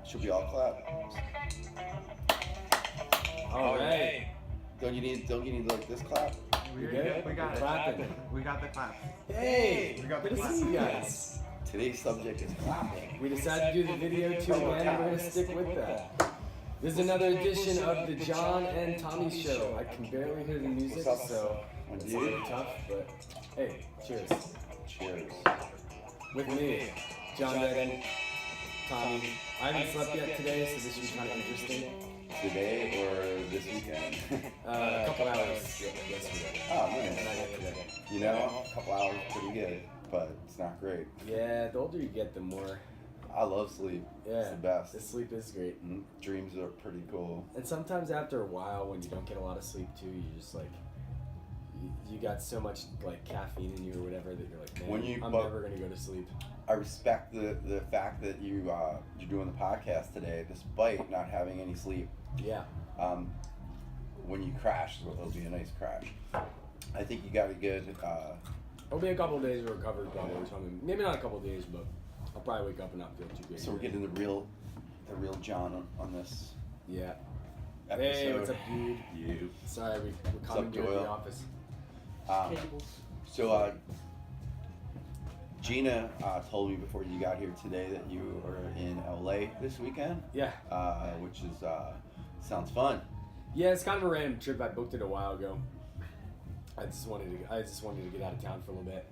Should we all clap? All right. Don't you need like this clap? We good? We got Clapping. it. We got the clap. Hey, We got the good to clap. see you guys. Today's subject is clapping. We decided to do the video too again, and we're gonna stick with that. This is another edition of the John and Tommy Show. I can barely hear the music, What's up? so it's a little tough, but hey, cheers. Cheers. With me, John Redden, Tommy. I haven't slept yet today, so this should be kind of interesting. Today or this weekend? A couple hours yesterday. Oh, Not nice. yet today. You know, a couple hours pretty good, but it's not great. Yeah, the older you get, the more. I love sleep. Yeah, It's the best. The sleep is great. Dreams are pretty cool. And sometimes after a while, when you don't get a lot of sleep too, you just like, you got so much like caffeine in you or whatever that you're like, man, I'm never gonna go to sleep. I respect the fact that you're doing the podcast today, despite not having any sleep. Yeah. When you crash, it'll be a nice crash. I think you got a good. It'll be a couple of days of recovery probably or something. Maybe not a couple of days, but I'll probably wake up and not feel too great. So we're getting the real John on this Yeah. episode. Hey, what's up, dude? You. Sorry, we're coming to Doyle? the office. So Gina told me before you got here today that you were in LA this weekend. Yeah. Which is sounds fun. Yeah, it's kind of a random trip. I booked it a while ago. I just wanted to get out of town for a little bit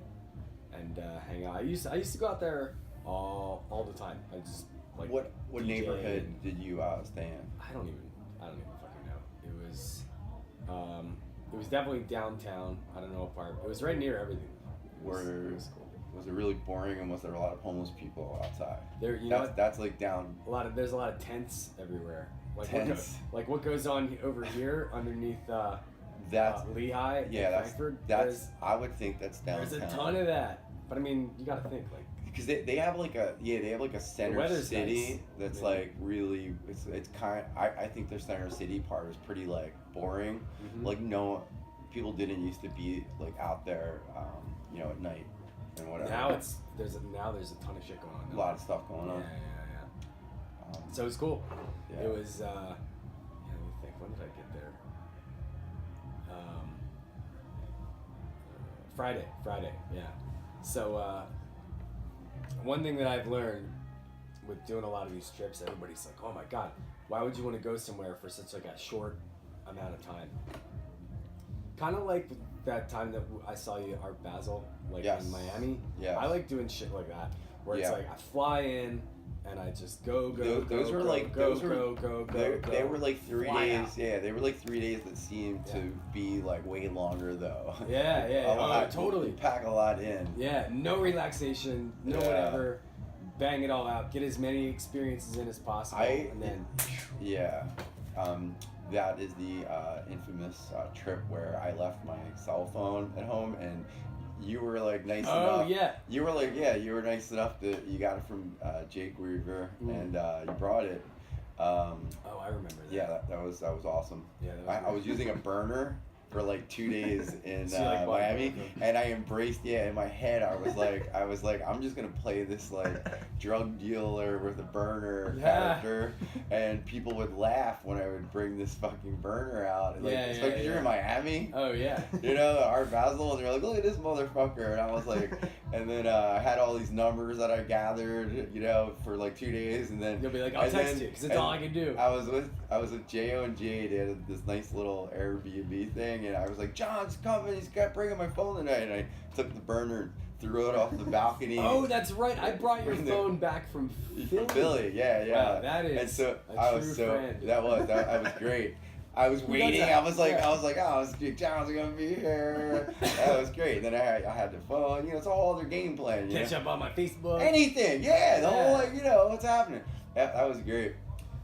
and hang out. I used to go out there all the time. I just like What DJ neighborhood and- did you stay in? I don't even fucking know. It was definitely downtown. I don't know what part. It was right near everything. It was cool. Was it really boring, and was there a lot of homeless people outside? That's like down. There's a lot of tents everywhere. Like Tents? What goes on over here underneath That's Lehigh and Frankfurt. I would think that's downtown. There's a ton of that. But I mean, you gotta think like. Because they have like a center weather's city nice. that's Yeah. like really it's kind. I think their center city part is pretty like boring. Mhm. Like no, people didn't used to be like out there, at night and whatever. Now there's a ton of shit going on. a lot of stuff going on. Yeah. So it was cool. Yeah. It was. Let me think. When did I get there? Friday. Yeah. So one thing that I've learned with doing a lot of these trips, everybody's like, "Oh my God, why would you want to go somewhere for such like a short amount of time?" Kind of like that time that I saw you at Art Basel, like Yes. in Miami. Yes. I like doing shit like that, where it's Yeah. like I fly in and I just go. They were like 3 fly days. out. Yeah, they were like 3 days that seemed to be like way longer though. Yeah. A lot, Totally. you pack a lot in. Yeah, no relaxation, no Yeah. whatever. Bang it all out. Get as many experiences in as possible, and then Yeah, that is the infamous trip where I left my cell phone at home, and you were like nice enough. oh yeah, You were nice enough that you got it from Jake Weaver, and you brought it. oh I remember that. Yeah, that was awesome. Yeah, that was I was using a burner for like 2 days in So you, like, bought Miami, both of them. and I embraced. Yeah, in my head, I was like, I'm just gonna play this like drug dealer with a burner Yeah. character, and people would laugh when I would bring this fucking burner out. Like, Yeah, especially yeah, you're in Miami. Oh yeah. Art Basel, and they're like, look at this motherfucker, and I was like, and then I had all these numbers that I gathered, for like 2 days, and then You'll be like, I'll text you because it's all I can do. I was with Jo and Jay. They had this nice little Airbnb thing, and I was like, John's coming. He's got bringing my phone tonight, and I took the burner and threw it off the balcony. Oh, that's right. I brought your phone back from Philly. From Philly, yeah. Wow, that is and so a I was true friend. that was great. I was waiting. that? I was like, Yeah. John's gonna be here. That was great. Then I had the phone. It's a whole other game plan. Catch up on my Facebook. Anything, yeah. The whole what's happening. That was great.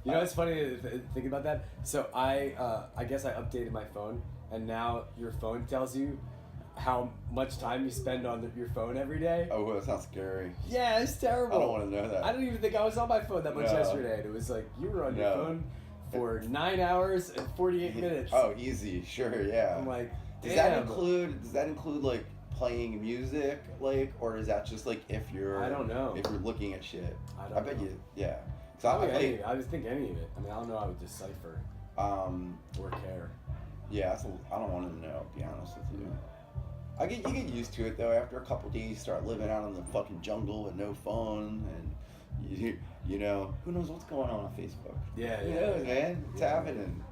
You know what's funny to think about that? So I guess I updated my phone, and now your phone tells you how much time you spend on your phone every day. Oh, that sounds scary. Yeah, it's terrible. I don't want to know that. I don't even think I was on my phone that much No. yesterday. And it was like you were on your No. phone for 9 hours and 48 minutes. Oh, easy, sure, yeah. I'm like, Does damn. that include like playing music, like, or is that just like if you're? I don't know. If you're looking at shit. I bet you. Yeah. So I would think any of it. I mean, I don't know how I would decipher. Or care. Yeah, I don't want to know. To be honest with you. You get used to it though. After a couple days, you start living out in the fucking jungle with no phone, and you know who knows what's going on Facebook. Yeah, Who yeah. knows, man? It's happening.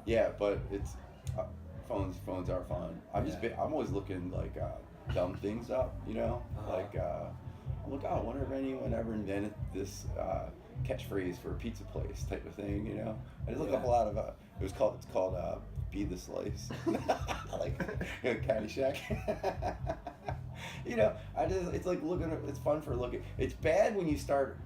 Yeah, but it's phones are fun. I'm always looking like dumb things up, you know, like I'm like, I wonder if anyone ever invented this catchphrase for a pizza place type of thing, you know. I just looked up a lot of it's called Be the Slice, like Caddyshack. You know, it's like it's fun for looking. It's bad when you start.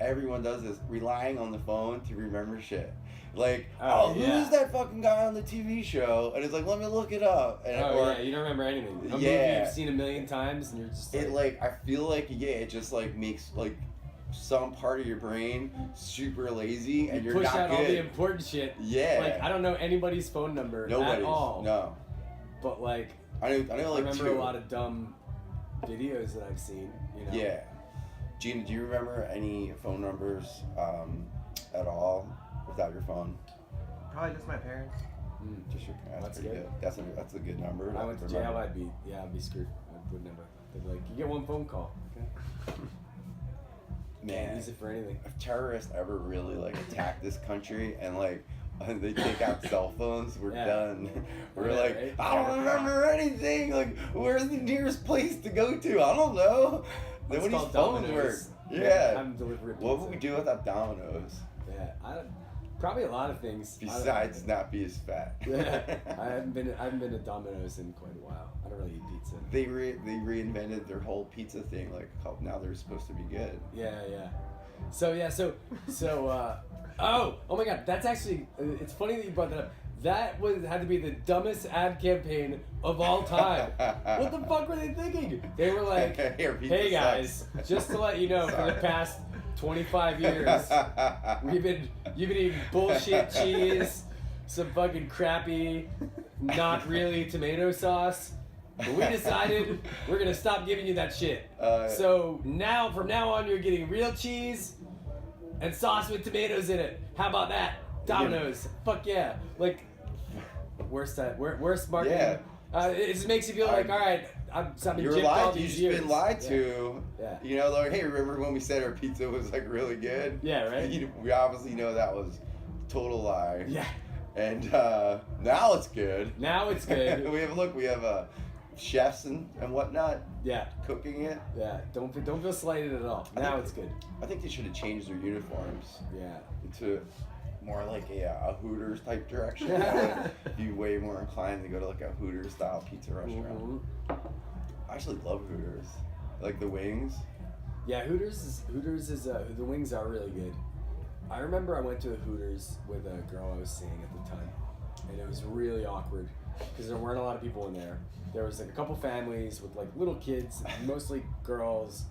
Everyone does this, relying on the phone to remember shit. Like, who's that fucking guy on the TV show? And it's like, let me look it up. And you don't remember anything. A movie you've seen a million times, and you're just like... I feel like, it just, like, makes, like, some part of your brain super lazy, and you're not good. Push out all the important shit. Yeah. Like, I don't know anybody's phone number at all. No. But, like... I know like, remember a lot of dumb videos that I've seen, you know? Yeah. Gina, do you remember any phone numbers at all without your phone? Probably just my parents. Just your parents. That's pretty good. That's a good number. I went to jail, I'd be screwed. I would never. They'd be like, you get one phone call. Okay. Man, can't use it for anything. If terrorists ever really like attack this country and like they take out cell phones, we're done. We're like, right? I don't remember anything. Like, where's the nearest place to go to? I don't know. Then when these phones work, I'm delivering pizza. What would we do without Domino's? Yeah, probably a lot of things. Besides not be as fat. Yeah, I haven't been to Domino's in quite a while. I don't really eat pizza. They reinvented their whole pizza thing. Like now they're supposed to be good. Yeah. So oh my God, that's actually it's funny that you brought that up. That had to be the dumbest ad campaign of all time. What the fuck were they thinking? They were like, hey guys, just to let you know, for the past 25 years, you've been eating bullshit cheese, some fucking crappy, not really tomato sauce. But we decided we're gonna stop giving you that shit. So from now on, you're getting real cheese and sauce with tomatoes in it. How about that? Domino's. Fuck yeah. Like, worst marketing. Yeah. It just makes you feel like, all right, I've been gypped all these years. You've just been lied to. Yeah. You know, like, hey, remember when we said our pizza was like really good? Yeah, right. We obviously know that was a total lie. Yeah. And now it's good. Now it's good. we have chefs and whatnot. Yeah. Cooking it. Yeah. Don't feel slighted at all. Now it's good. I think they should have changed their uniforms. Yeah. Into more like a Hooters type direction. I would be way more inclined to go to like a Hooters style pizza restaurant. Mm-hmm. I actually love Hooters. Like the wings. Yeah, Hooters is the wings are really good. I remember I went to a Hooters with a girl I was seeing at the time, and it was really awkward because there weren't a lot of people in there. There was like a couple families with like little kids, mostly girls,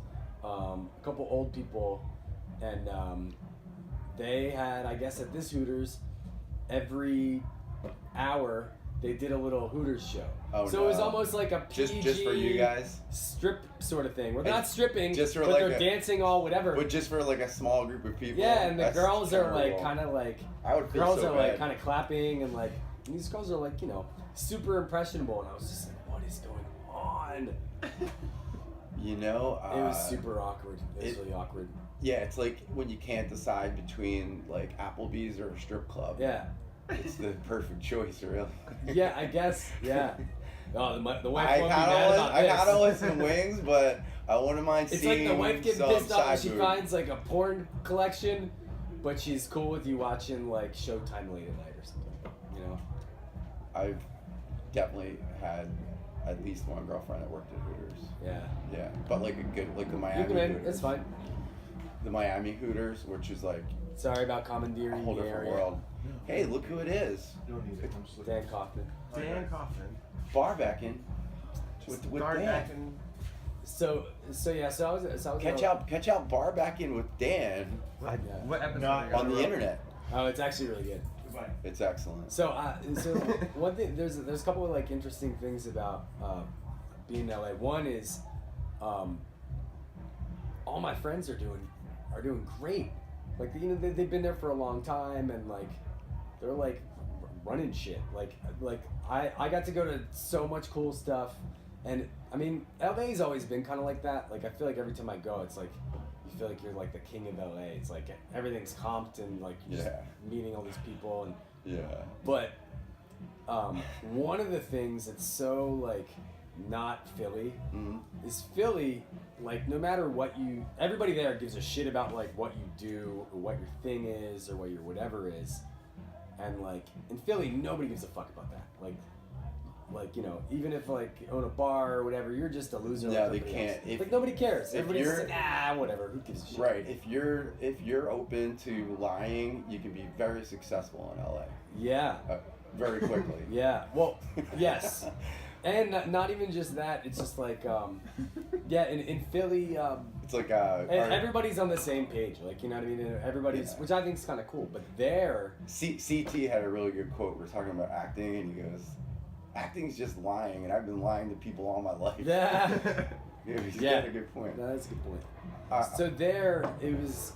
a couple old people, and they had, I guess at this Hooters, every hour they did a little Hooters show. Oh, so it was almost like a PG just for you guys strip sort of thing. We're not stripping, just for but like they're dancing all whatever. But just for like a small group of people. Yeah, and the That's girls terrible. are like kind of like I would feel girls so are bad. like kind of clapping and like and these girls are like super impressionable, and I was just like, what is going on? You know, it was super awkward. It was really awkward. Yeah, it's like when you can't decide between like Applebee's or a strip club. Yeah. It's the perfect choice, really. Yeah, I guess. Yeah. Oh, the wife won't be I mad about this. got to listen to wings, but I wouldn't mind it's seeing like the wife getting some pissed off when side she boob. finds like a porn collection, but she's cool with you watching like Showtime late at night or something. You know. I've definitely had at least one girlfriend that worked at Hooters. Yeah. Yeah, but like a good, like the Miami You can in. Hooters. It's fine. The Miami Hooters, which is like Sorry about commandeering a whole the different area. world. Hey, look who it is. You don't need it. I'm just looking. Dan Kaufman. Dan Kaufman. Bar backing with Start Dan. back in. So I was Catch out bar backing with Dan What Yeah. episode? Not are you on the on? internet. Oh, it's actually really good. funny. It's excellent. So, so one thing, there's a couple of like interesting things about being in LA. One is, all my friends are doing great. Like, you know, they've been there for a long time, and like they're like running shit. Like I got to go to so much cool stuff, and I mean LA's always been kind of like that. Like I feel like every time I go, it's like you feel like you're like the king of LA. It's like everything's comped and like you're just meeting all these people and But one of the things that's so like not Philly is Philly. Like no matter what everybody there gives a shit about like what you do or what your thing is or what your whatever is, and like in Philly nobody gives a fuck about that. Like you know, even if like you own a bar or whatever, you're just a loser. No, like they can't. Like nobody cares. Everybody's just like, whatever. Who gives a shit? Right. If you're open to lying, you can be very successful in LA. Yeah. Very quickly. Yeah. Well, yes. And not even just that. It's just like, in Philly. It's like everybody's on the same page. Like you know what I mean. Everybody's, which I think is kind of cool. But there, CT had a really good quote. We're talking about acting, and he goes, "Acting's just lying, and I've been lying to people all my life." Yeah. He's got a good point. That's a good point. So there, it was.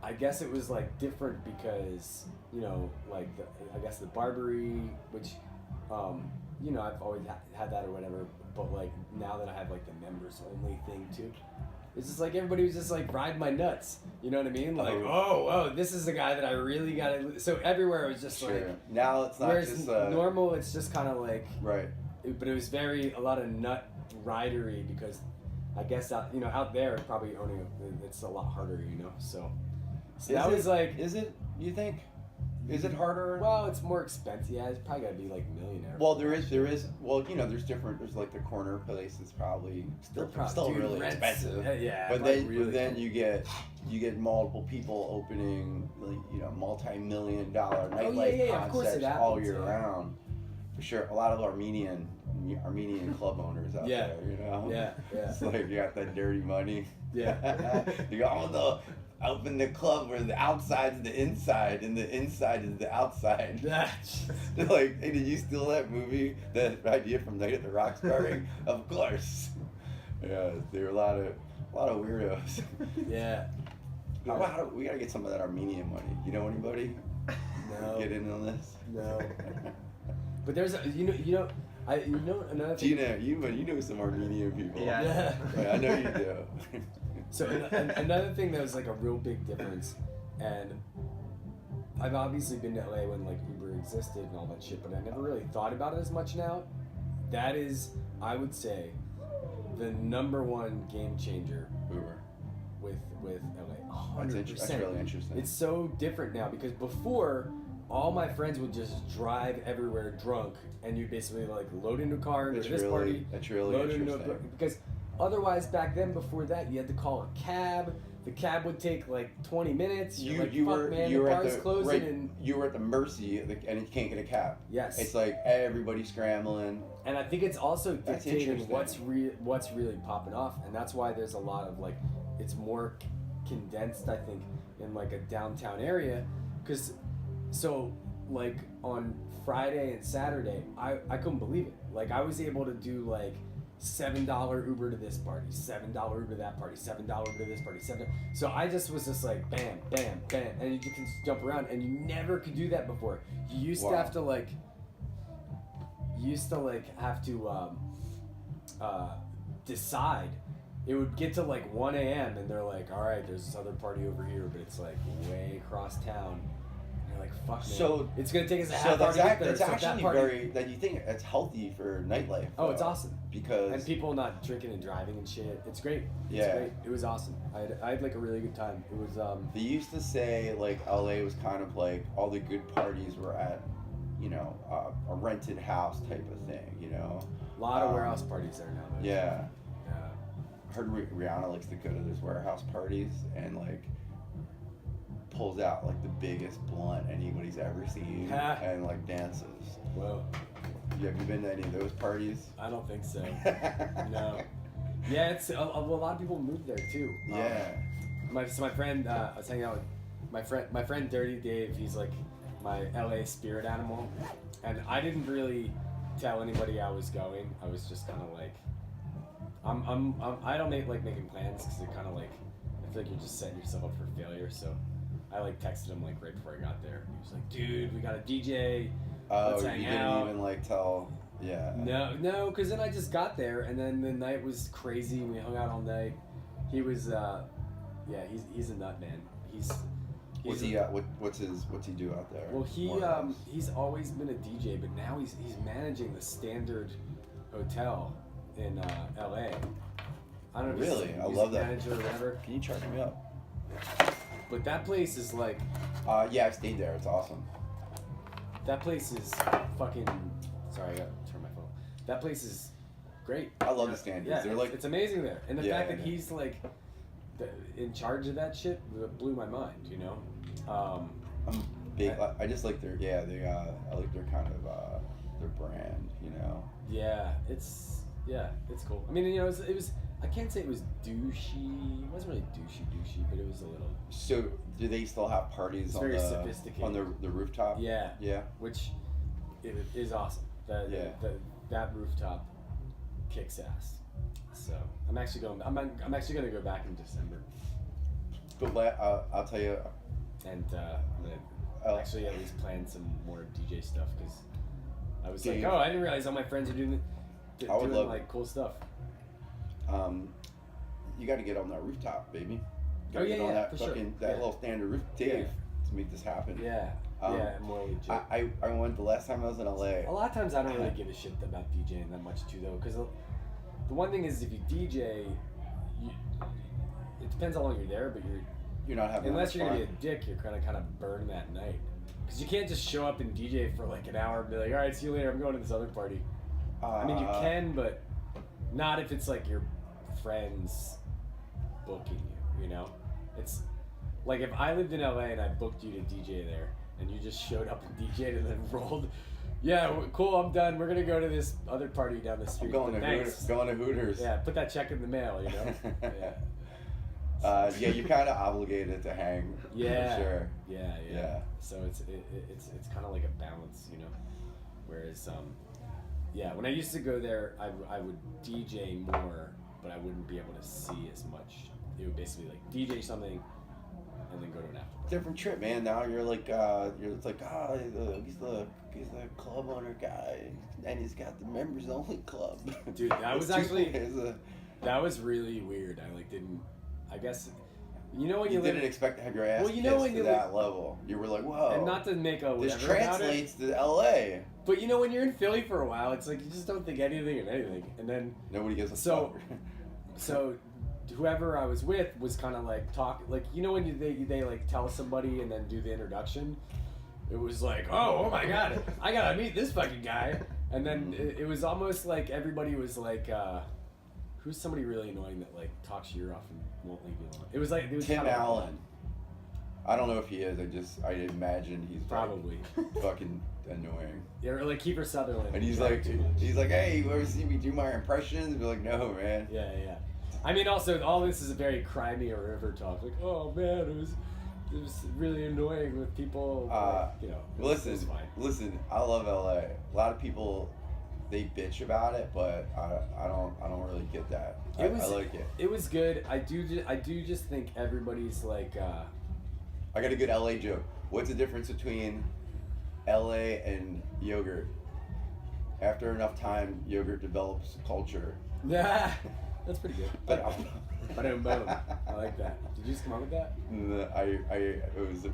I guess it was like different because you know, like I guess the Barbary, which. You know, I've always had that or whatever, but like now that I have like the members only thing too, it's just like everybody was just like riding my nuts. You know what I mean? Like, oh, this is the guy that I really gotta. So everywhere it was just like. Now it's not whereas just normal. It's just kind of like. Right. But it was a lot of nut ridery because, I guess out there probably owning it's a lot harder. You know, so that was like. Is it? You think? Is it harder? Well, it's more expensive. Yeah, it's probably gotta be like millionaire. Well, there is. Well, you know, there's like the corner place is probably still really expensive. Yeah. But then you get multiple people opening, like, you know, multi-million-dollar nightlife concepts all year round. For sure, a lot of Armenian club owners out there. You know. Yeah. It's like you got that dirty money. Yeah. You got open the club where the outside's the inside and the inside is the outside. They're like, hey, did you steal that movie? That idea from Night at the Roxbury? Of course. Yeah, there were a lot of weirdos. Yeah. We gotta get some of that Armenian money. You know anybody? No. Get in on this? No. But there's another thing. Gina, you know some Armenian people. Yeah. I know you do. So another thing that was like a real big difference, and I've obviously been to LA when like Uber existed and all that shit, but I never really thought about it as much now. That is, I would say, the #1 game changer. Uber. With LA, 100%. That's really interesting. It's so different now because before, all my friends would just drive everywhere drunk, and you basically like load into a car and go to this party. That's really load interesting. into because otherwise back then before that you had to call a cab. The cab would take like 20 minutes. You were at the mercy and you can't get a cab. Yes. It's like everybody scrambling. And I think it's also dictating what's really popping off, and that's why there's a lot of like it's more condensed, I think, in like a downtown area, because so like on Friday and Saturday I couldn't believe it. Like I was able to do like $7 Uber to this party, $7 Uber to that party, $7 Uber to this party, $7. So I just was just like bam, bam, bam, and you can jump around, and you never could do that before. You used to have to decide. It would get to like 1 a.m. and they're like, all right, there's this other party over here, but it's like way across town. And you're like, fuck, man. So it's gonna take us a half hour to get there. That's actually that you think it's healthy for nightlife. Oh, it's awesome. And people not drinking and driving and shit. It's great. It's great. It was awesome. I had like a really good time. It was They used to say like LA was kind of like all the good parties were at, you know, a rented house type of thing, you know. A lot of warehouse parties there now. Though. Yeah. I heard Rihanna likes to go to those warehouse parties and like pulls out like the biggest blunt anybody's ever seen and like dances. Whoa. Have you been to any of those parties? I don't think so. No. Yeah, it's a lot of people move there too. Yeah. My friend, I was hanging out with my friend Dirty Dave. He's like, my LA spirit animal, and I didn't really tell anybody I was going. I was just kind of like, I don't like making plans because it kind of like, I feel like you're just setting yourself up for failure. So I like texted him like right before I got there. He was like, dude, we got a DJ. Let's hang you out. didn't even like tell. Yeah. No, because then I just got there, and then the night was crazy. We hung out all night. He was, he's a nut man. What's he do out there? Well, he's always been a DJ, but now he's managing the Standard Hotel in LA. I don't know. Really, I love that. Manager or whatever. Can you charge me up? But that place is like. Yeah, I've stayed there. It's awesome. That place is fucking. Sorry, I gotta turn my phone. That place is great. I love the Standards. Yeah, They're like, it's amazing there, and the fact that he's like in charge of that shit blew my mind. You know. I'm big. I just like their I like their kind of their brand. You know. Yeah, it's cool. I mean, you know, it was. I can't say it was douchey. It wasn't really douchey, but it was a little. So, do they still have parties on the rooftop? Yeah. Yeah. Which is awesome. That rooftop kicks ass. So I'm actually going to go back in December. But I'll tell you. And I'm gonna actually at least plan some more DJ stuff because I was like, I didn't realize all my friends are doing like cool stuff. You got to get on that rooftop, baby. Oh yeah, on that for fucking sure. That little standard roof, Dave, to make this happen. Yeah, more legit. I went the last time I was in LA. A lot of times I don't really give a shit about DJing that much too, though, because the one thing is if you DJ, it depends how long you're there, but you're not having unless you're gonna be a dick, you're gonna kind of burn that night. Because you can't just show up and DJ for like an hour and be like, all right, see you later. I'm going to this other party. I mean, you can, but not if it's like your friends booking you. You know, it's like if I lived in LA and I booked you to DJ there, and you just showed up and DJed and then rolled. Yeah, cool. I'm done. We're gonna go to this other party down the street. I'm going to Hooters. Yeah, put that check in the mail. You know. Yeah. You're kind of obligated to hang. Yeah. For sure. Yeah. So it's kind of like a balance, you know. Whereas when I used to go there, I would DJ more, but I wouldn't be able to see as much. It would basically like DJ something and then go to an after party. Different trip, man. Now you're like he's the club owner guy, and he's got the members only club. Dude, that was actually that was really weird. I guess you know when you didn't expect to have your ass kissed to that level. You were like, whoa. And not to make a this whatever translates about it, to LA. But you know when you're in Philly for a while, it's like you just don't think anything of anything, and then nobody gives a fuck. So whoever I was with was kind of like like you know when they like tell somebody and then do the introduction. It was like, oh my god, I gotta meet this fucking guy, and then it was almost like everybody was like, who's somebody really annoying that like talks your ear off and won't leave you alone? It was Tim Allen. I don't know if he is. I imagine he's probably fucking annoying. Yeah, or like Kiefer Sutherland. And he's like, hey, you ever see me do my impressions? Be like, no, man. Yeah. I mean, also all this is a very Cry Me a River talk. Like, oh man, it was really annoying with people. You know. Listen. I love LA. A lot of people, they bitch about it, but I don't really get that. I like it. It was good. I do just think everybody's like. I got a good LA joke. What's the difference between LA and yogurt? After enough time, yogurt develops culture. Yeah, that's pretty good. But boom. I like that. Did you just come up with that? It was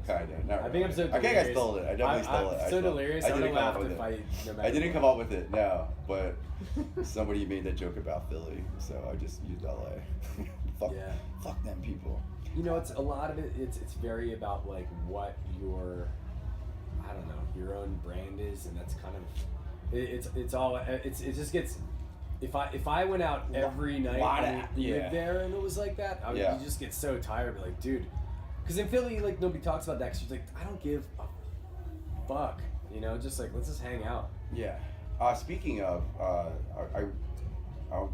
kind of. I think I'm so delirious. I think I stole it. I definitely stole it. I'm so delirious. I don't laugh to fight. I didn't come up with it, no. But somebody made that joke about Philly, so I just used LA. Fuck them people. You know, it's a lot of it. It's very about like what your, I don't know, your own brand is, and that's kind of, it just gets. If I went out every night and lived there and it was like that, you just get so tired. Like, dude, because in Philly, like nobody talks about that. Cause she's like, I don't give a fuck. You know, just like let's just hang out. Yeah. Speaking of, I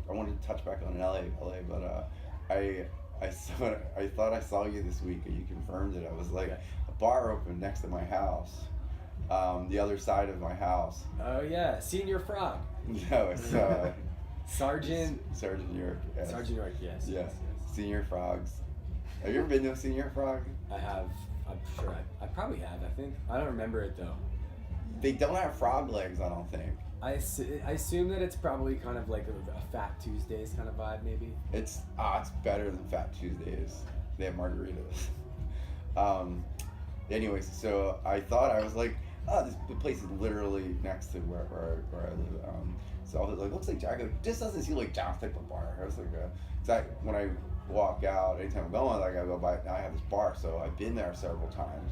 wanted to touch back on LA, but I thought I saw you this week, and you confirmed it. I was like, bar open next to my house, the other side of my house. Oh yeah, Senior Frog. No, it's Sergeant York. Yes. Sergeant York, yes. Yeah. Yes. Senior Frogs. Have you ever been to a Senior Frog? I have. I'm sure I probably have. I think I don't remember it though. They don't have frog legs, I don't think. I assume that it's probably kind of like a Fat Tuesdays kind of vibe, maybe. It's better than Fat Tuesdays. They have margaritas. Anyways, so I thought, I was like, the place is literally next to where I live. So I was like, looks like Jack. This doesn't seem like John's type of bar. I was like, when I walk out, anytime I'm going, like I go by, I have this bar, so I've been there several times.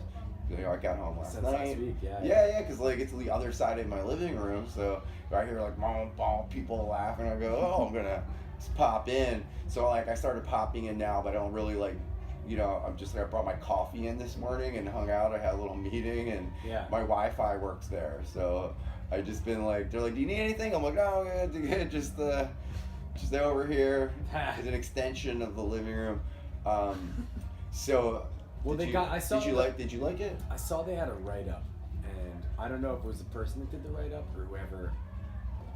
You know, I got home last night. Last week, yeah. Yeah, because like it's the other side of my living room, so I hear like people laughing. I go, oh, I'm gonna just pop in. So like I started popping in now, but I don't really like, you know, I brought my coffee in this morning and hung out. I had a little meeting, and my Wi-Fi works there, so I just been like, they're like, do you need anything? I'm like, no, good, just over here. It's an extension of the living room. So. Well, Did you like it? I saw they had a write-up, and I don't know if it was the person that did the write-up or whoever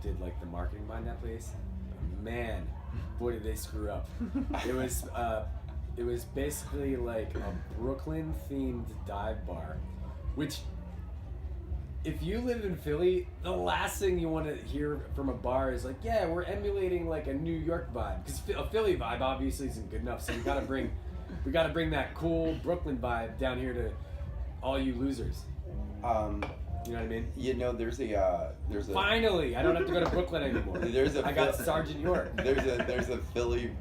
did like the marketing behind that place. Man, boy, did they screw up. It was basically like a Brooklyn-themed dive bar, which, if you live in Philly, the last thing you want to hear from a bar is like, yeah, we're emulating like a New York vibe, because a Philly vibe obviously isn't good enough, so we gotta bring that cool Brooklyn vibe down here to all you losers. You know what I mean? You know, there's a. Finally, I don't have to go to Brooklyn anymore. I got Sergeant York. There's a Philly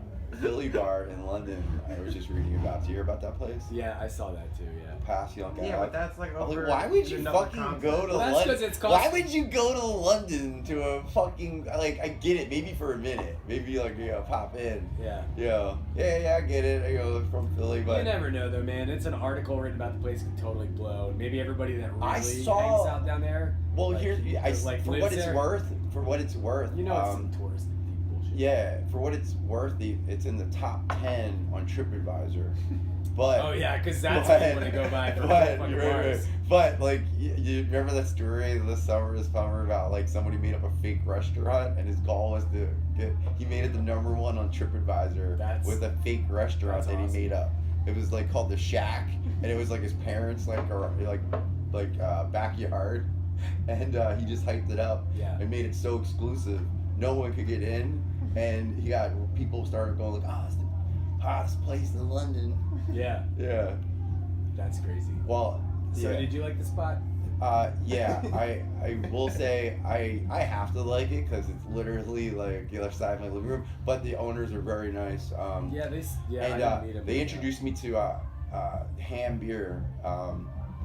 bar in London. I was just reading about. Do you hear about that place? Yeah, I saw that too. Yeah. Yeah, but that's like over. Why would you fucking go to London? That's because Why would you go to London to a fucking, like, I get it, maybe for a minute, maybe like, you know, pop in. Yeah. Yeah, I get it. I go from Philly, but you never know though, man. It's an article written about the place could totally blow. Maybe everybody that really hangs out down there. Well, like, for what it's worth. You know, it's some tourist bullshit. Yeah, for what it's worth, it's in the top 10 on TripAdvisor. But oh yeah, because that's what you want to go by for fucking bars. But like, you remember that story this summer about like somebody made up a fake restaurant and his goal was to he made it the #1 on TripAdvisor with a fake restaurant that he made up. It was like called the Shack, and it was like his parents backyard, and he just hyped it up and made it so exclusive no one could get in, and he got people started going like, oh, it's the hottest place in London. Yeah. That's crazy. Well, so did you like the spot? Yeah, I will say I have to like it because it's literally like the other side of my living room. But the owners are very nice. I didn't meet them. They introduced me to ham beer.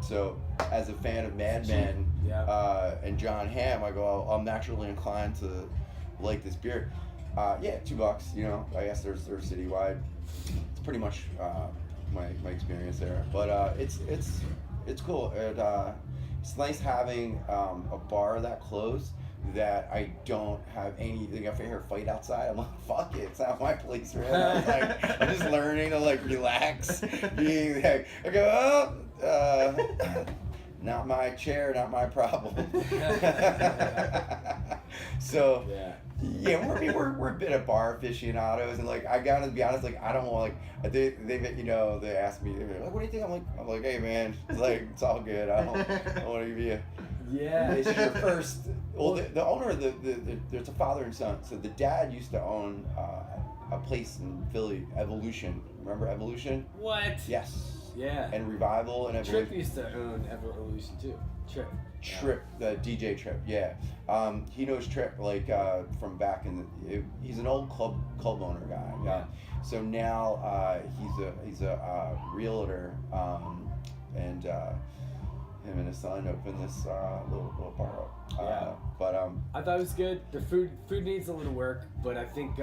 So as a fan of Mad Men and John Hamm, I go, I'm naturally inclined to like this beer. $2. You know, I guess they're citywide. It's pretty much my experience there, but it's cool. It's nice having a bar that close that I don't have anything. If I hear a fight outside, I'm like, fuck it, it's not my place, man. I'm just learning to like relax, being like, I go, not my chair, not my problem. So we're a bit of bar aficionados, and like I gotta be honest, like I don't want like they asked me, they're like, what do you think? I'm like, hey man, it's like it's all good. I don't want to give you. Yeah. This is your first. Well, the owner of there's a father and son. So the dad used to own a place in Philly, Evolution. Remember Evolution? What? Yes. Yeah. And Revival and Evolution. Trip used to own Evolution too. Trip, the DJ Trip, yeah. He knows Trip like from back in the. He's an old club owner guy. Yeah. So now he's a realtor, and him and his son opened this little bar up. But I thought it was good. The food needs a little work, but I think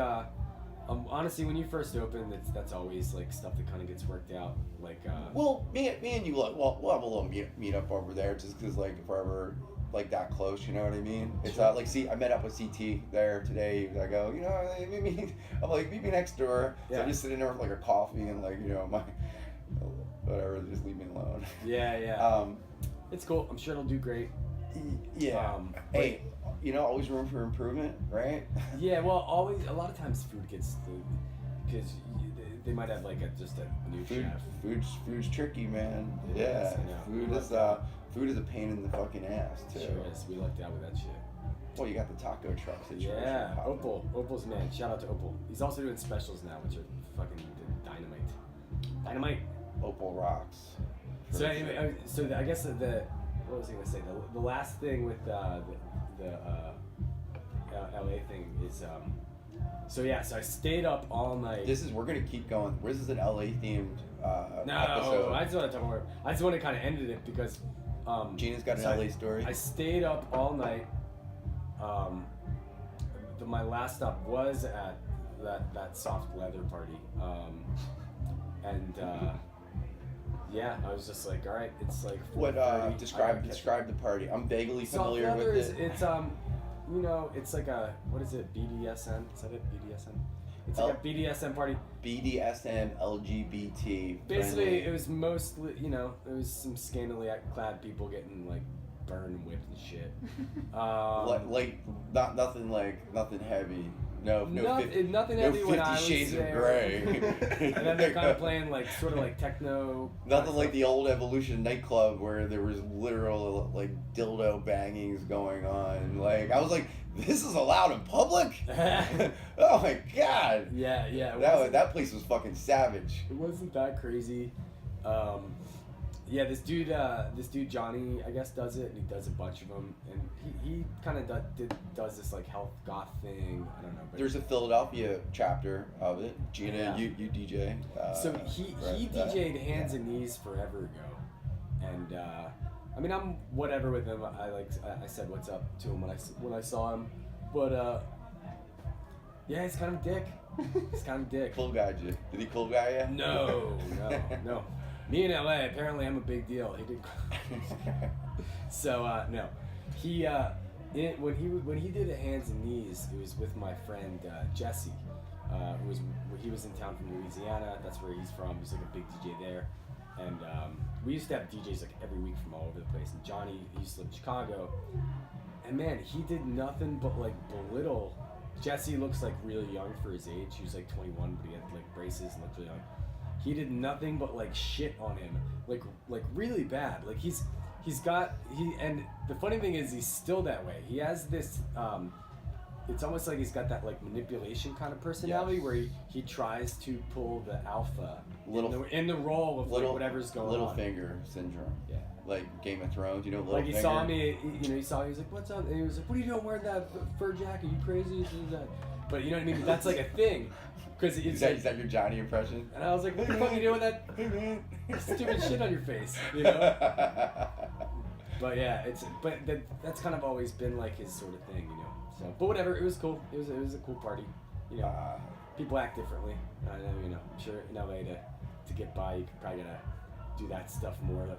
honestly, when you first open, that's always like stuff that kind of gets worked out. Like well, me and you we'll have a little meet up over there just because like if we're ever like that close, you know what I mean? It's like I met up with CT there today. I go, meet me next door. So I'm just sitting there with like a coffee and like whatever, just leave me alone. Yeah. It's cool. I'm sure it'll do great. Yeah. Hey, always room for improvement, right? Yeah. Well, always. A lot of times, food gets because they might have like just a new chef. Food's tricky, man. Yes, Yeah. Food is a pain in the fucking ass too. Sure is. We lucked out with that shit. Well, you got the taco truck situation. Yeah, Opal's man. Shout out to Opal. He's also doing specials now, which are fucking dynamite. Opal rocks. So anyway, I guess what was I gonna say? The last thing with the LA thing is so I stayed up all night. We're gonna keep going. This is an LA themed No, episode. I just want to talk more. I just want to kind of end it because Gina's got an LA story. I stayed up all night. My last stop was at that soft leather party, I was just like, all right, it's like 4:30. Describe the party. I'm vaguely soft familiar with it. It's it's like a, what is it, BDSM? Is that it? BDSM? It's like a BDSM party. BDSM, LGBT. Basically, friendly. it was mostly, it was some scantily clad people getting like burned and whipped and shit. Nothing heavy. Nothing heavy when I was 50 Shades there. of Grey. And then they're kind of playing like sort of like techno. Nothing like the old Evolution nightclub where there was literal like dildo bangings going on. Like I was like, this is allowed in public? Oh my god. Yeah. That place was fucking savage. It wasn't that crazy. This dude Johnny, I guess, does it, and he does a bunch of them, and he kind of does this like health goth thing. I don't know. But there's a Philadelphia chapter of it. Gina, you DJ. So he DJ'd Hands and Knees forever ago, and I mean I'm whatever with him. I said what's up to him when I saw him, but he's kind of a dick. He's kind of a dick. Cool guy, Did he cool guy you? No. Me in LA, apparently I'm a big deal. He did. So no, when he did a Hands and Knees, it was with my friend Jesse, he was in town from Louisiana. That's where he's from. He's like a big DJ there, and we used to have DJs like every week from all over the place. And Johnny, he used to live in Chicago, and man, he did nothing but like belittle. Jesse looks like really young for his age. He was like 21, but he had like braces and looked really young. He did nothing but like shit on him, like really bad. Like and the funny thing is he's still that way. He has this, it's almost like he's got that like manipulation kind of personality where he tries to pull the alpha in the role of like whatever's going on. Littlefinger syndrome. Yeah. Like Game of Thrones, Littlefinger. Like he saw me, he saw me. He was like, "What's up?" And he was like, "What are you doing wearing that fur jacket? Are you crazy?" But you know what I mean? That's like a thing. Cause is that your Johnny impression? And I was like, what the fuck are you doing with that stupid shit on your face, But yeah, that's kind of always been like his sort of thing, So, but whatever, it was cool. It was a cool party, People act differently. I know, I'm sure in LA to get by, you probably gotta do that stuff more than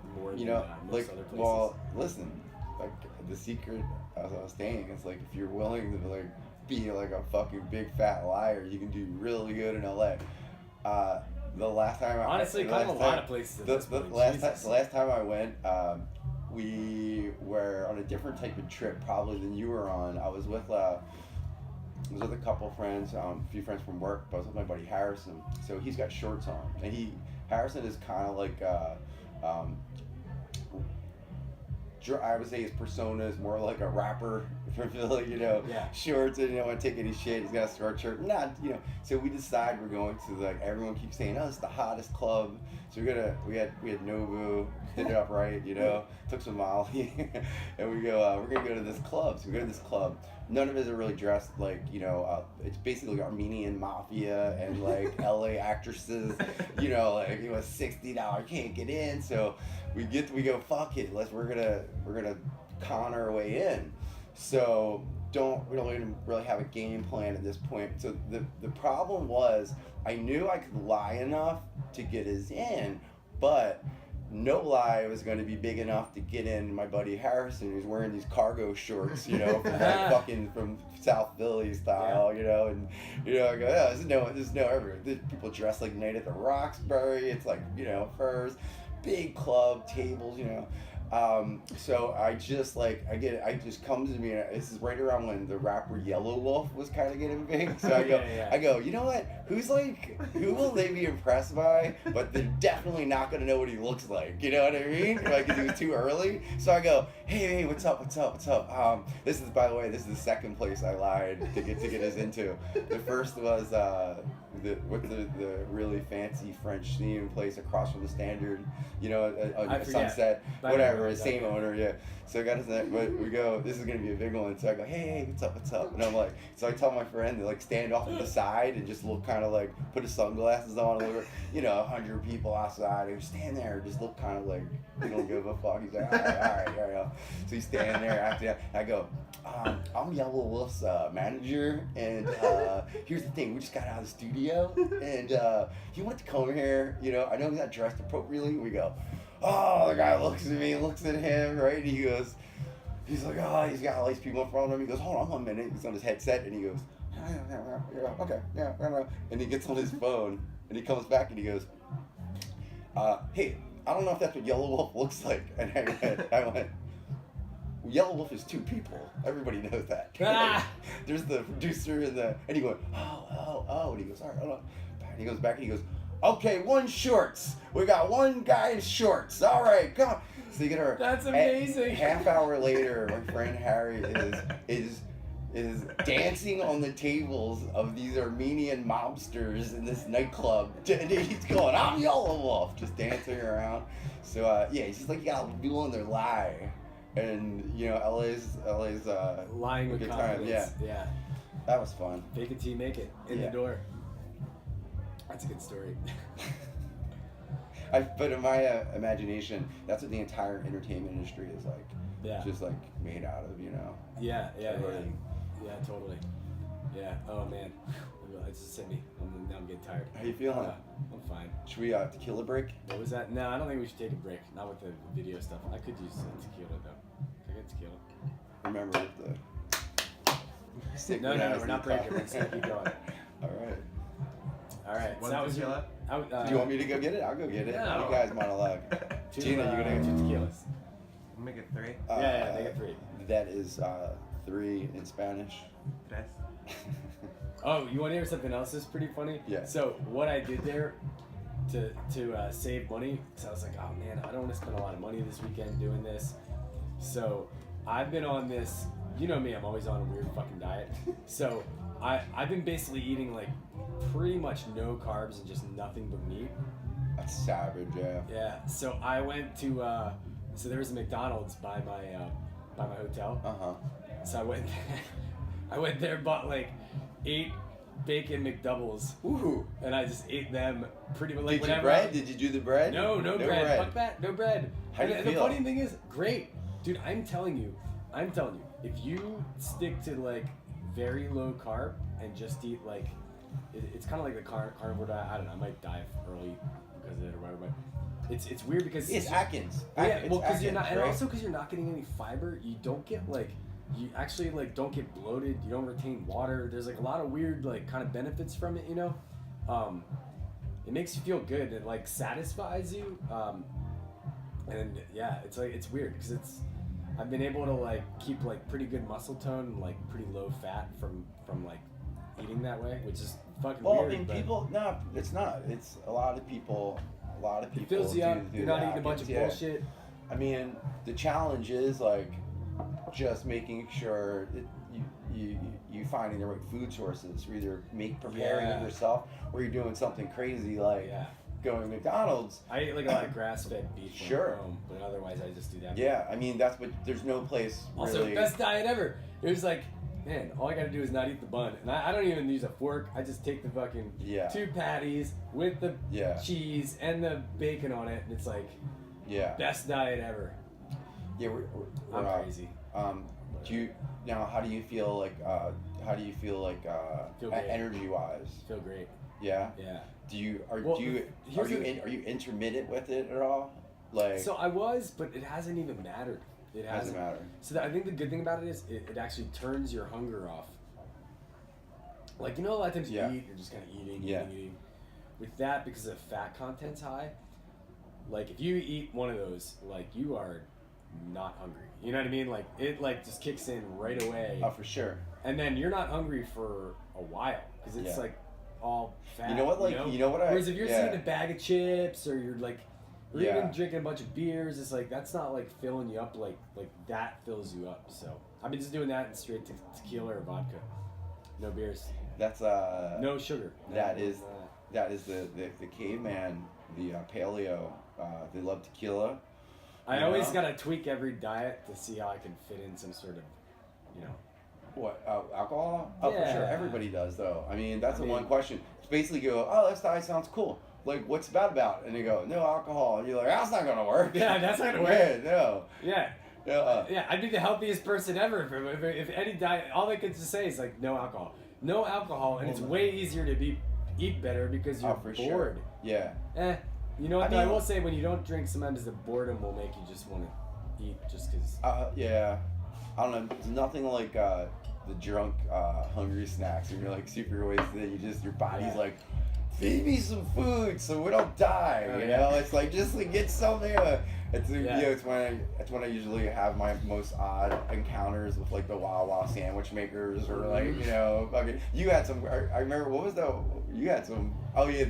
most other places. Well, listen, like the secret as I was saying, it's like if you're willing to like be like a fucking big fat liar, you can do really good in LA. The last time a lot of places. The last time I went, we were on a different type of trip probably than you were on. I was with a couple friends, a few friends from work, but I was with my buddy Harrison. So he's got shorts on, and Harrison is kind of like I would say his persona is more like a rapper from Philly, shorts and want to take any shit. He's got a short shirt, So we decide we're going to everyone keeps saying, oh, it's the hottest club. So we had Nobu, did it up right, took some Molly, and we go, we're gonna go to this club. So we go to this club. None of us are really dressed like, it's basically Armenian mafia and like LA actresses, $60 can't get in. So we go, fuck it, we're gonna con our way in. So we don't even really have a game plan at this point. So the problem was I knew I could lie enough to get us in, but no lie, it was going to be big enough to get in my buddy Harrison, who's wearing these cargo shorts, you know, from like fucking from South Philly style, you know, and I go, yeah, there's no everywhere. There's people dressed like Night at the Roxbury. It's like, you know, furs, big club tables, you know. So I just like it just comes to me. This is right around when the rapper Yelawolf was kind of getting big. So I go, you know what? Who will they be impressed by? But they're definitely not gonna know what he looks like. You know what I mean? Like, 'cause he was too early. So I go, hey, what's up? This is, by the way, this is the second place I lied to get us into. The first was the really fancy French theme place across from the Standard, you know, on Sunset, whatever, same owner, yeah. So I got us that, but we go, this is gonna be a big one. So I go, hey, what's up? And I'm like, so I tell my friend to like stand off to the side and just look kind of like, put his sunglasses on, and look, you know, 100 people outside, and stand there, just look kind of like they don't give a fuck. He's like, all right. So he's standing there acting out. I go, I'm Yelawolf's manager, and here's the thing, we just got out of the studio, and he wanted to come over here, you know, I know he's not dressed appropriately. We go, oh, the guy looks at me, looks at him, right, and he's like, oh, he's got all these people in front of him. He goes, hold on 1 minute. He's on his headset, and he goes, okay, yeah. And he gets on his phone, and he comes back, and he goes, hey, I don't know if that's what Yelawolf looks like. And I went, Yelawolf is two people. Everybody knows that. There's the producer and he goes, oh, and he goes, all right, hold on. And he goes back, and he goes, okay, one shorts. We got one guy in shorts. All right, come on. So you get her. That's amazing. Half hour later, my friend Harry is dancing on the tables of these Armenian mobsters in this nightclub. And he's going, I'm Yelawolf, just dancing around. So he's just like, you gotta be on their lie. And you know, LA's lying with confidence. Yeah. That was fun. Fake it till you make it. In the door. That's a good story. But in my imagination, that's what the entire entertainment industry is like. Yeah. Just like made out of, you know. Yeah, totally. Yeah. Oh man, it just hit me. Now I'm getting tired. How you feeling? I'm fine. Should we tequila break? What was that? No, I don't think we should take a break. Not with the video stuff. I could use some tequila though. Can I get tequila? Remember with the. No, we're not breaking. We're just gonna keep going. All right. One So that was tequila? Do you want me to go get it? I'll go get it. No. You guys monologue. Gina, you gonna two tequilas? We'll make it 3. Yeah, make it 3. That is 3 in Spanish. Tres. Oh, you want to hear something else that's pretty funny? Yeah. So what I did there to save money, so I was like, oh man, I don't want to spend a lot of money this weekend doing this. So I've been on this, you know me, I'm always on a weird fucking diet. So I've been basically eating like pretty much no carbs and just nothing but meat. That's savage, yeah. Yeah. So I went to so there was a McDonald's by my hotel. So I went there, bought like 8 bacon McDoubles. Ooh. And I just ate them pretty much like Did you bread? Did you do the bread? No bread. Fuck that. No bread. How do you feel? The funny thing is, great. Dude, I'm telling you, if you stick to like very low carb and just eat like, it's kind of like the carnivore diet. I don't know, I might die early because of it or whatever, but it's weird because it's Atkins. Yeah, well, because you're not, right? and also because you're not getting any fiber, you don't get like, you actually like don't get bloated, you don't retain water. There's like a lot of weird like kind of benefits from it, you know. It makes you feel good. It like satisfies you. And yeah, it's like it's weird because I've been able to like keep like pretty good muscle tone and like pretty low fat from like eating that way, which is fucking weird. Well, I mean, people, no, it's not. It's a lot of people. It fills you up. You're not eating a bunch of bullshit. I mean, the challenge is like just making sure that you finding the right food sources. You're either preparing it yourself, or you're doing something crazy like going to McDonald's. I eat like a lot of grass-fed beef sure, home, but otherwise I just do that. Yeah, I mean that's what. There's no place. Also, really... best diet ever. It was like, man, all I gotta do is not eat the bun, and I don't even use a fork. I just take the fucking 2 patties with the cheese and the bacon on it, and it's like, best diet ever. Yeah, we're I'm crazy. Do you now? How do you feel like? Energy wise? Feel great. Yeah. Yeah. Are you intermittent with it at all? Like, So I was, but it hasn't even mattered. It doesn't matter. So I think the good thing about it is it actually turns your hunger off. Like, you know, a lot of times you eat, you're just kind of eating. With that, because the fat content's high, like if you eat one of those, like you are not hungry. You know what I mean? Like it like just kicks in right away. Oh, for sure. And then you're not hungry for a while because it's like all fat. You know what? Like you know what? Whereas if you're eating a bag of chips or you're like, or even drinking a bunch of beers, it's like that's not like filling you up like that fills you up. So I've been just doing that and straight tequila or vodka, no beers. That's no sugar. That is the caveman, the paleo. They love tequila. I always gotta tweak every diet to see how I can fit in some sort of, you know. What, alcohol? Oh, for sure. Everybody does, though. I mean, that's the one question. It's basically go, oh, this diet sounds cool. Like, what's bad about it? And they go, no alcohol. And you're like, that's not going to work. Yeah, that's not going to Yeah, work. No. Yeah. Yeah, I'd be the healthiest person ever. If any diet, all they could just say is like, no alcohol. No alcohol, and it's way easier to eat better because you're bored. Sure. Yeah. You know what, I will say, when you don't drink, sometimes the boredom will make you just want to eat just because. Yeah. I don't know. There's nothing like the drunk, hungry snacks. When you're like super wasted, your body's like, feed me some food so we don't die. You know, it's like just like get something. It's when I usually have my most odd encounters with like the Wawa sandwich makers or like fucking. You had some. I remember you had some. Oh yeah,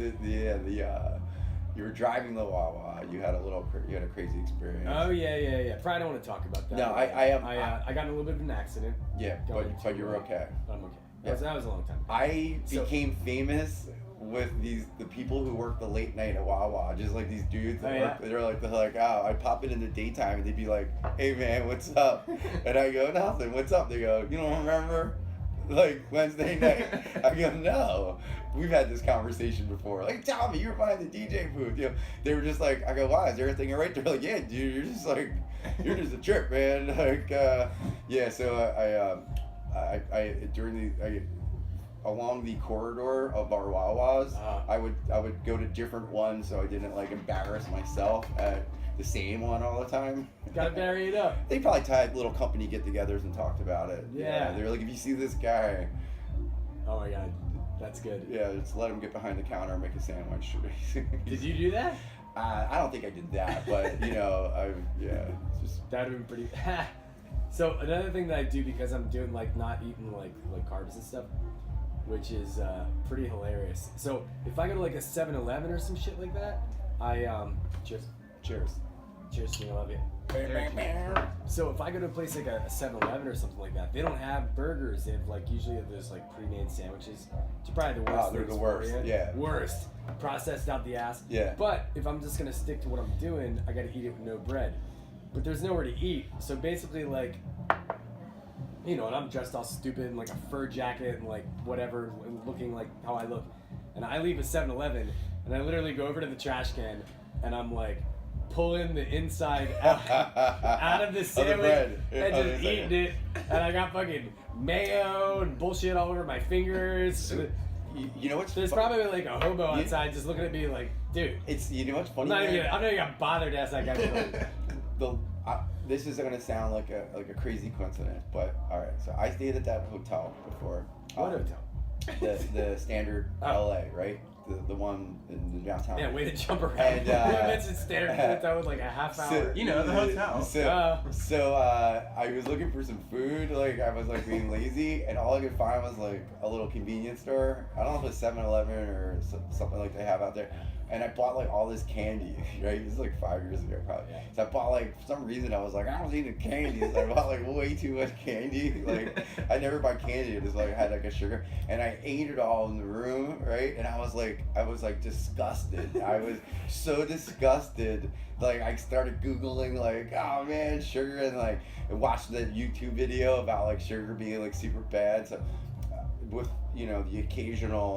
you were driving the Wawa. You had a crazy experience. Oh yeah. Probably don't want to talk about that. No, I got in a little bit of an accident. Yeah, but you're okay. I'm okay. Yeah. That was a long time. I became famous with the people who work the late night at Wawa, just like these dudes that work. They're like, I'd pop it in the daytime and they'd be like, hey man, what's up? And I go, nothing. What's up? They go, you don't remember? Like Wednesday night. I go, no. We've had this conversation before. Like, Tommy, you were behind the DJ booth. They were just like, I go, why? Is everything all right? They're like, yeah, dude, you're just a trip, man. Like, So along the corridor of our Wawas, I would go to different ones so I didn't like embarrass myself at the same one all the time. Gotta vary it up. They probably tied little company get-togethers and talked about it. Yeah. They were like, if you see this guy. Oh my god, that's good. Yeah, just let him get behind the counter and make a sandwich. Did you do that? I don't think I did that, but it's just. That'd have been pretty. So another thing that I do, because I'm doing like not eating like carbs and stuff, which is pretty hilarious. So if I go to like a 7-Eleven or some shit like that, I cheers to me, I love you. So if I go to a place like a 7-Eleven or something like that, they don't have burgers. They have like usually those like pre-made sandwiches. It's probably the worst. They're the worst. Yeah. Worst. Processed out the ass. Yeah. But if I'm just gonna stick to what I'm doing, I gotta eat it with no bread. But there's nowhere to eat. So basically, like, and I'm dressed all stupid in like a fur jacket and like whatever, looking like how I look. And I leave a 7-Eleven and I literally go over to the trash can and I'm like pulling the inside out of the sandwich and just eating it. And I got fucking mayo and bullshit all over my fingers. So, you know what's There's probably like a hobo outside just looking at me like, dude. It's what's funny. I'm not even gonna bother to ask that guy. This is gonna sound like a crazy coincidence, but all right. So I stayed at that hotel before. What hotel? The standard LA, right? The one in the downtown. Yeah, way to jump around. And, you mentioned standard hotel with like a half hour. The hotel. So I was looking for some food. Like I was like being lazy, and all I could find was like a little convenience store. I don't know if it's 7-Eleven or something like they have out there. And I bought like all this candy, right? It was like 5 years ago probably. Yeah. So I bought like, for some reason I was like, I was eating candy. So I bought like way too much candy. Like I never buy candy. It just like had like a sugar. And I ate it all in the room, right? And I was like disgusted. I was so disgusted. Like I started Googling like, oh man, sugar, and like I watched the YouTube video about like sugar being like super bad. So with the occasional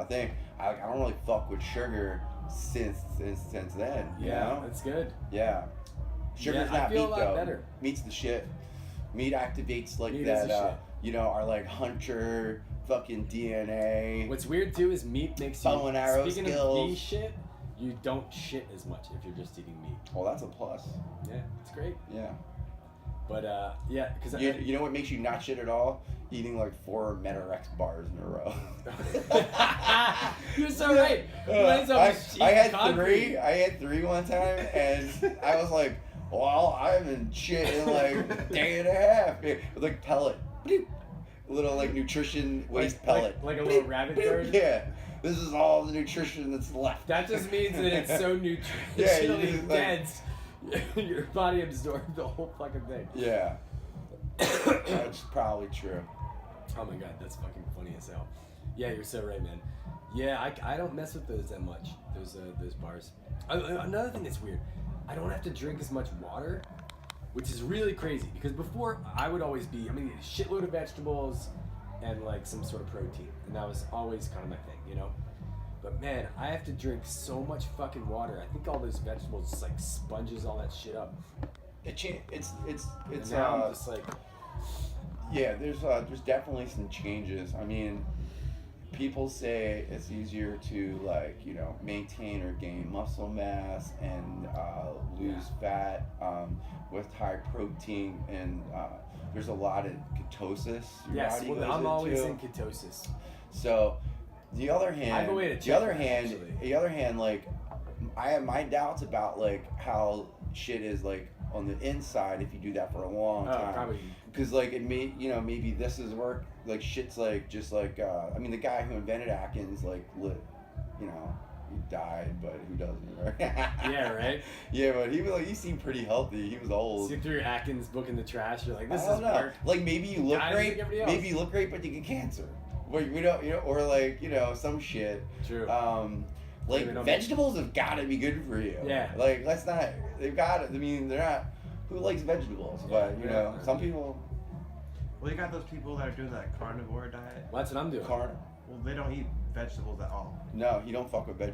thing, I don't really fuck with sugar since then. You know? That's good. Yeah, sugar's not meat though. Better. Meat's the shit. Meat activates like meat that. Our like hunter fucking DNA. What's weird too is meat makes you. Bow and arrow speaking skills. of bee shit, you don't shit as much if you're just eating meat. Well, that's a plus. Yeah, it's great. Yeah. But yeah, because you know what makes you not shit at all? Eating like 4 Metarex bars in a row. You're so right. I had 3 one time, and I was like, well, I haven't shit in like a day and a half. With like pellet. Little like nutrition waste pellet. Like a little rabbit turd? Yeah. This is all the nutrition that's left. That just means that it's so nutritionally dense. Your body absorbed the whole fucking thing. Yeah. That's probably true. Oh my god, that's fucking funny as hell. Yeah, you're so right, man. Yeah, I don't mess with those that much. Those bars. Another thing that's weird, I don't have to drink as much water, which is really crazy. Because before, I would always be, a shitload of vegetables and like some sort of protein, and that was always kind of my thing, you know. But man, I have to drink so much fucking water. I think all those vegetables just like sponges all that shit up. It's and now I'm just like, yeah, there's definitely some changes. I mean, people say it's easier to like, you know, maintain or gain muscle mass and lose fat with high protein, and there's a lot of ketosis. Yes, well, I'm always in ketosis. So, the other hand, I have a way to check the other hand, like, I have my doubts about like how shit is like on the inside if you do that for a long time. Probably. Because like it may, you know, maybe this is work. Like shit's like just like the guy who invented Atkins, like, you know, he died, but who doesn't, right? Yeah, right. Yeah, but he seemed pretty healthy. He was old. See through your Atkins book in the trash. You're like, this I is don't know. work. Like maybe you look great. Like maybe you look great, but you get cancer. Well, we don't, you know, or like, you know, some shit. True. Like vegetables have got to be good for you. Yeah. Like they've got to. I mean, they're not. Who likes vegetables? But you know, some people. Well, you got those people that are doing that carnivore diet. Well, that's what I'm doing. Well, they don't eat vegetables at all. No, he don't fuck with veg.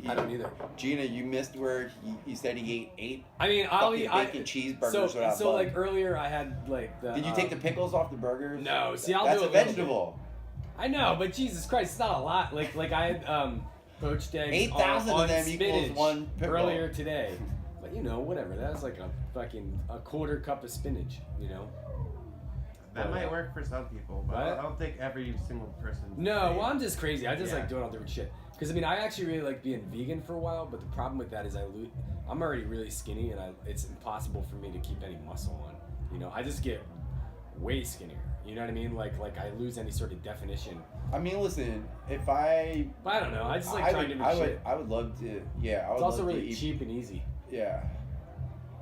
I don't either. Gina, you missed where he said he ate 8. I mean, I'll eat bacon cheeseburgers without so bun. like earlier, I had like the. Did you take the pickles off the burgers? No. See, I'll That's do a vegetable. I know, but Jesus Christ, it's not a lot. Like I had poached eggs 8,000 on of them spinach equals 1 pickle. earlier today. But you know, whatever. That was like a quarter cup of spinach. You know. That might work for some people, but I don't think every single person. No, well, I'm just crazy. I just like doing all different shit. Because I mean, I actually really like being vegan for a while, but the problem with that is I'm already really skinny, and it's impossible for me to keep any muscle on. You know, I just get way skinnier. You know what I mean? Like I lose any sort of definition. I mean, listen, if I don't know. I just like trying different shit. I would love to. Yeah, I would. It's also love really to eat, cheap and easy. Yeah,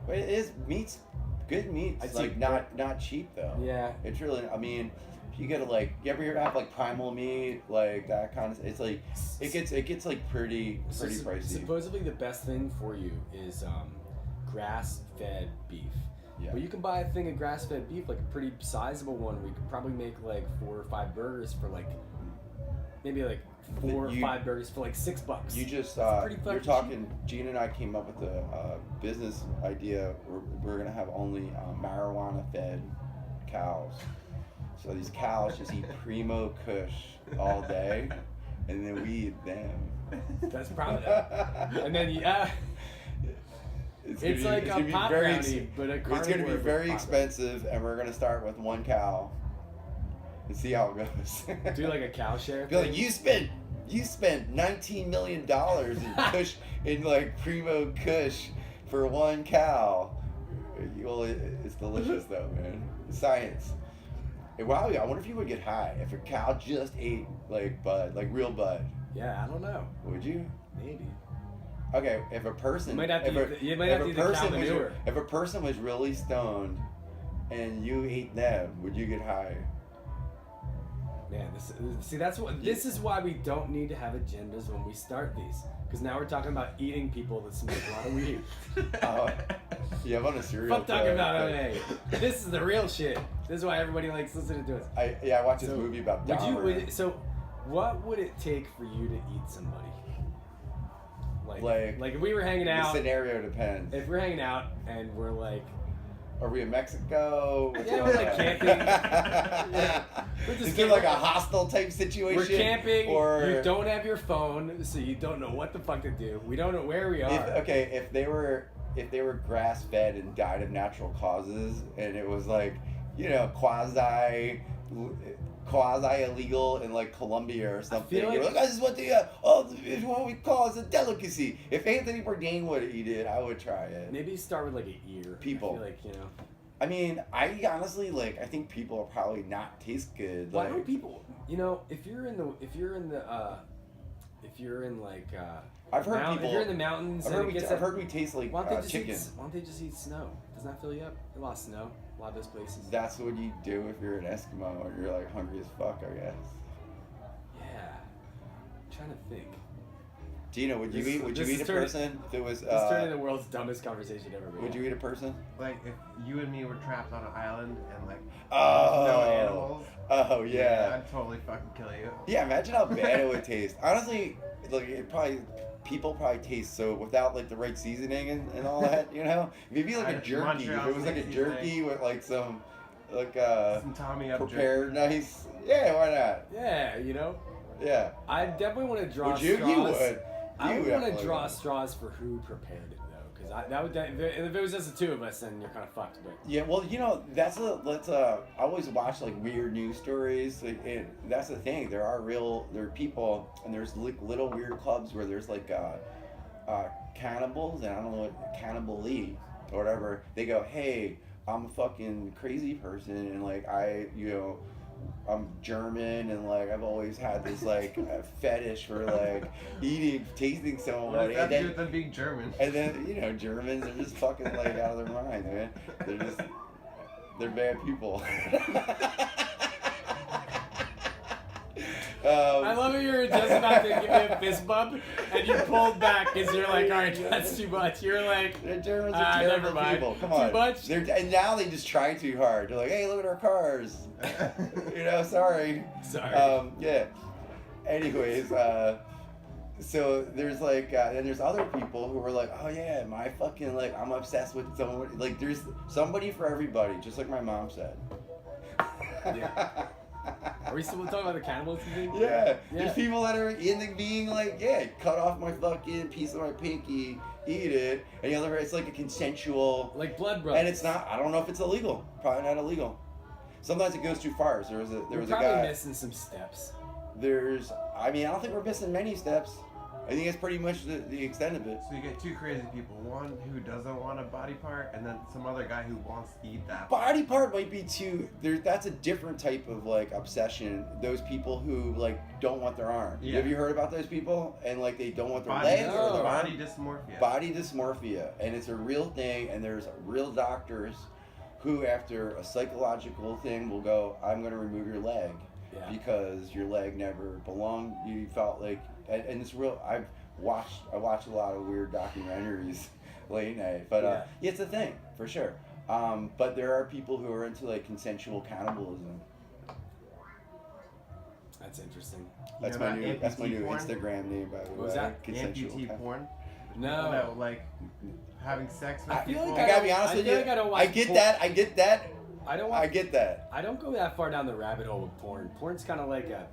but it is meat's good meat. It's like not cheap though. Yeah, it's really. I mean, you gotta like. You ever have like primal meat, like that kind of? It's like it gets like pretty pricey. Supposedly the best thing for you is grass-fed beef. Yeah. But you can buy a thing of grass-fed beef, like a pretty sizable one, where you could probably make like 4 or 5 burgers for like maybe like 4 or 5 burgers for like $6. You just you're talking. Gina and I came up with a business idea. We're gonna have only marijuana-fed cows. So these cows just eat Primo Kush all day, and then we eat them. That's probably and then it's like a pot brownie, but a carnivore. It's going to be very expensive, and we're going to start with 1 cow and see how it goes. Do like a cow share. Be like, you spent $19 million in Kush in like Primo Kush for 1 cow. Well, it's delicious though, man. Science. Wow, I wonder if you would get high if a cow just ate like bud, like real bud. Yeah, I don't know. Would you? Maybe. Okay, if a person, if a person was really stoned, and you ate them, would you get high? Man, this is why we don't need to have agendas when we start these, because now we're talking about eating people that smoke a lot of weed. Yeah, I'm on a serial. Fuck talking about OA. This is the real shit. This is why everybody likes listening to us. I watched this movie about Dahmer. So, what would it take for you to eat somebody? Like if we were hanging out. The scenario depends. If we're hanging out and we're like, Are we in Mexico? Yeah, we're like camping. Yeah. We're just Is there like a hostel type situation? We're camping. Or you don't have your phone, so you don't know what the fuck to do. We don't know where we are. If they were grass fed and died of natural causes, and it was like, you know, quasi illegal in like Colombia or something. You're like, this is what it's what we call as a delicacy. If Anthony Bourdain would eat it, I would try it. Maybe start with like an ear. People. I feel like, you know. I mean, I honestly like. I think people will probably not taste good. Why like, don't people? You know, if you're in like. I've heard people. If you're in the mountains, I've heard we taste like chicken. Why don't they just eat snow? Doesn't that fill you up? A lot of snow. A lot of those places. That's what you do if you're an Eskimo and you're like hungry as fuck, I guess. Yeah. I'm trying to think. Gina, would you eat a person if it was? This turned into the world's dumbest conversation ever. Would you eat a person? Like if you and me were trapped on an island and like no animals. Oh yeah. I'd totally fucking kill you. Yeah, imagine how bad it would taste. Honestly, like people probably taste so without like the right seasoning and all that, you know. Maybe like a jerky. If it was like a jerky with like some some Tommy Up prepared jerky. Nice. Yeah, why not? Yeah, you know. Yeah. I definitely want to draw would you? straws. You would. I would want to draw straws for who prepared it though, because if it was just the two of us, then you're kind of fucked. But yeah, well, you know, I always watch like weird news stories, and that's the thing. There are people, and there's little weird clubs where there's like cannibals, and I don't know what cannibal-y or whatever. They go, hey, I'm a fucking crazy person, and like I'm German, and like I've always had this like fetish for like tasting someone. What does that do with them being German? And then Germans are just fucking like out of their minds, man. They're bad people. I love how you were just about to give me a fist bump, and you pulled back because you're like, all right, that's too much. You're like, the Germans are terrible people. Come on. Too much? And now they just try too hard. They're like, hey, look at our cars. Sorry. Sorry. Yeah. Anyways, so there's like, then there's other people who are like, oh yeah, my fucking, like, I'm obsessed with someone. Like, there's somebody for everybody, just like my mom said. Yeah. Are we still talking about the cannibals thing? Yeah. There's people that are into being like, yeah, cut off my fucking piece of my pinky, eat it, and the other, it's like a consensual, like blood brothers. And it's not. I don't know if it's illegal. Probably not illegal. Sometimes it goes too far. So there was a guy. We're probably missing some steps. I don't think we're missing many steps. I think that's pretty much the extent of it. So you get two crazy people. One who doesn't want a body part, and then some other guy who wants to eat that. Body part might be too. That's a different type of like obsession. Those people who like don't want their arm. Yeah. Have you heard about those people? And like they don't want their body legs or their body arm? dysmorphia. Body dysmorphia, and it's a real thing. And there's real doctors who, after a psychological thing, will go, "I'm going to remove your leg because your leg never belonged. You felt like." And it's real. I watch a lot of weird documentaries late night, but it's a thing for sure. But there are people who are into like consensual cannibalism. That's interesting. That's my new porn? Instagram name, by the way. What was that? Consensual Amputee porn? No. No, like having sex with I people. I gotta be honest with you. I get that. I get that. I don't go that far down the rabbit hole with porn. Porn's kind of like a,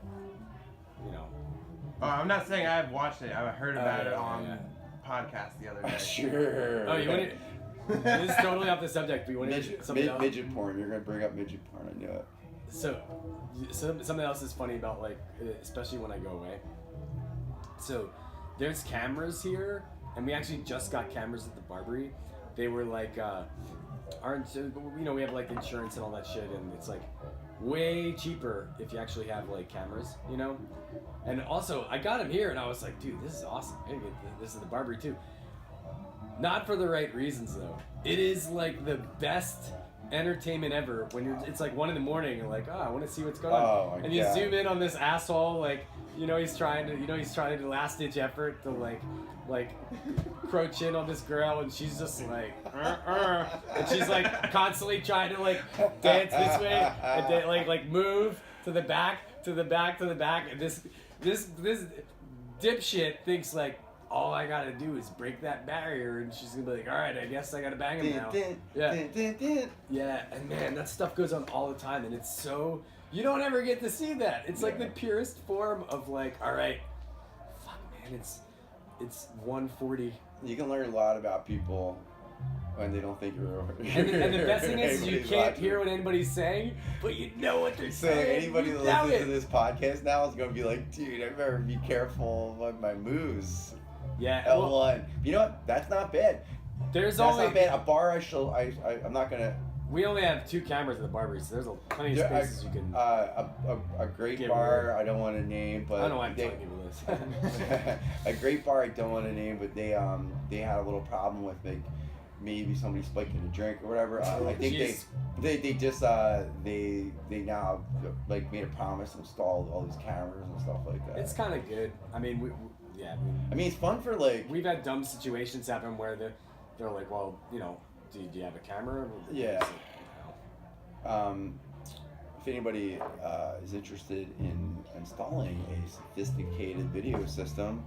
Oh, I'm not saying I've watched it. I heard about it on podcast the other day. Sure. Oh, you want to? This is totally off the subject. But you want to midget porn? You're gonna bring up midget porn. I knew it. So something else is funny about like, especially when I go away. So there's cameras here, and we actually just got cameras at the Barbary. They were like, we have like insurance and all that shit, and it's like way cheaper if you actually have like cameras, And also, I got them here, and I was like, dude, this is awesome. I gotta get this is the Barbary too. Not for the right reasons though. It is like the best entertainment ever when it's like 1 a.m. and like, I want to see what's going on. And you zoom in on this asshole, like, he's trying to last ditch effort to like crouch in on this girl, and she's just like, and she's like constantly trying to like dance this way and then like move to the back, and this dipshit thinks like all I gotta do is break that barrier, and she's gonna be like, all right, I guess I gotta bang him now. Yeah, and man, that stuff goes on all the time, and it's so, you don't ever get to see that. It's like the purest form of like, all right, fuck man, it's 1:40. You can learn a lot about people when they don't think you're over. And the best thing is you can't hear what anybody's saying, but you know what they're saying. So anybody that listens to this podcast now is gonna be like, dude, I better be careful of my moves. Yeah. L1. Well, you know what? That's not bad. That's not bad. A bar I'm not gonna. We only have 2 cameras at the barbery, so there's plenty of spaces you can. A great bar. I don't want to name, but I don't know why I'm telling people this. A great bar. I don't want to name, but they had a little problem with like maybe somebody spiking a drink or whatever. I think they just they now like made a promise to install all these cameras and stuff like that. It's kind of good. I mean, I mean, it's fun for like. We've had dumb situations happen where they're like, well, you know, do you have a camera? Yeah. If anybody is interested in installing a sophisticated video system,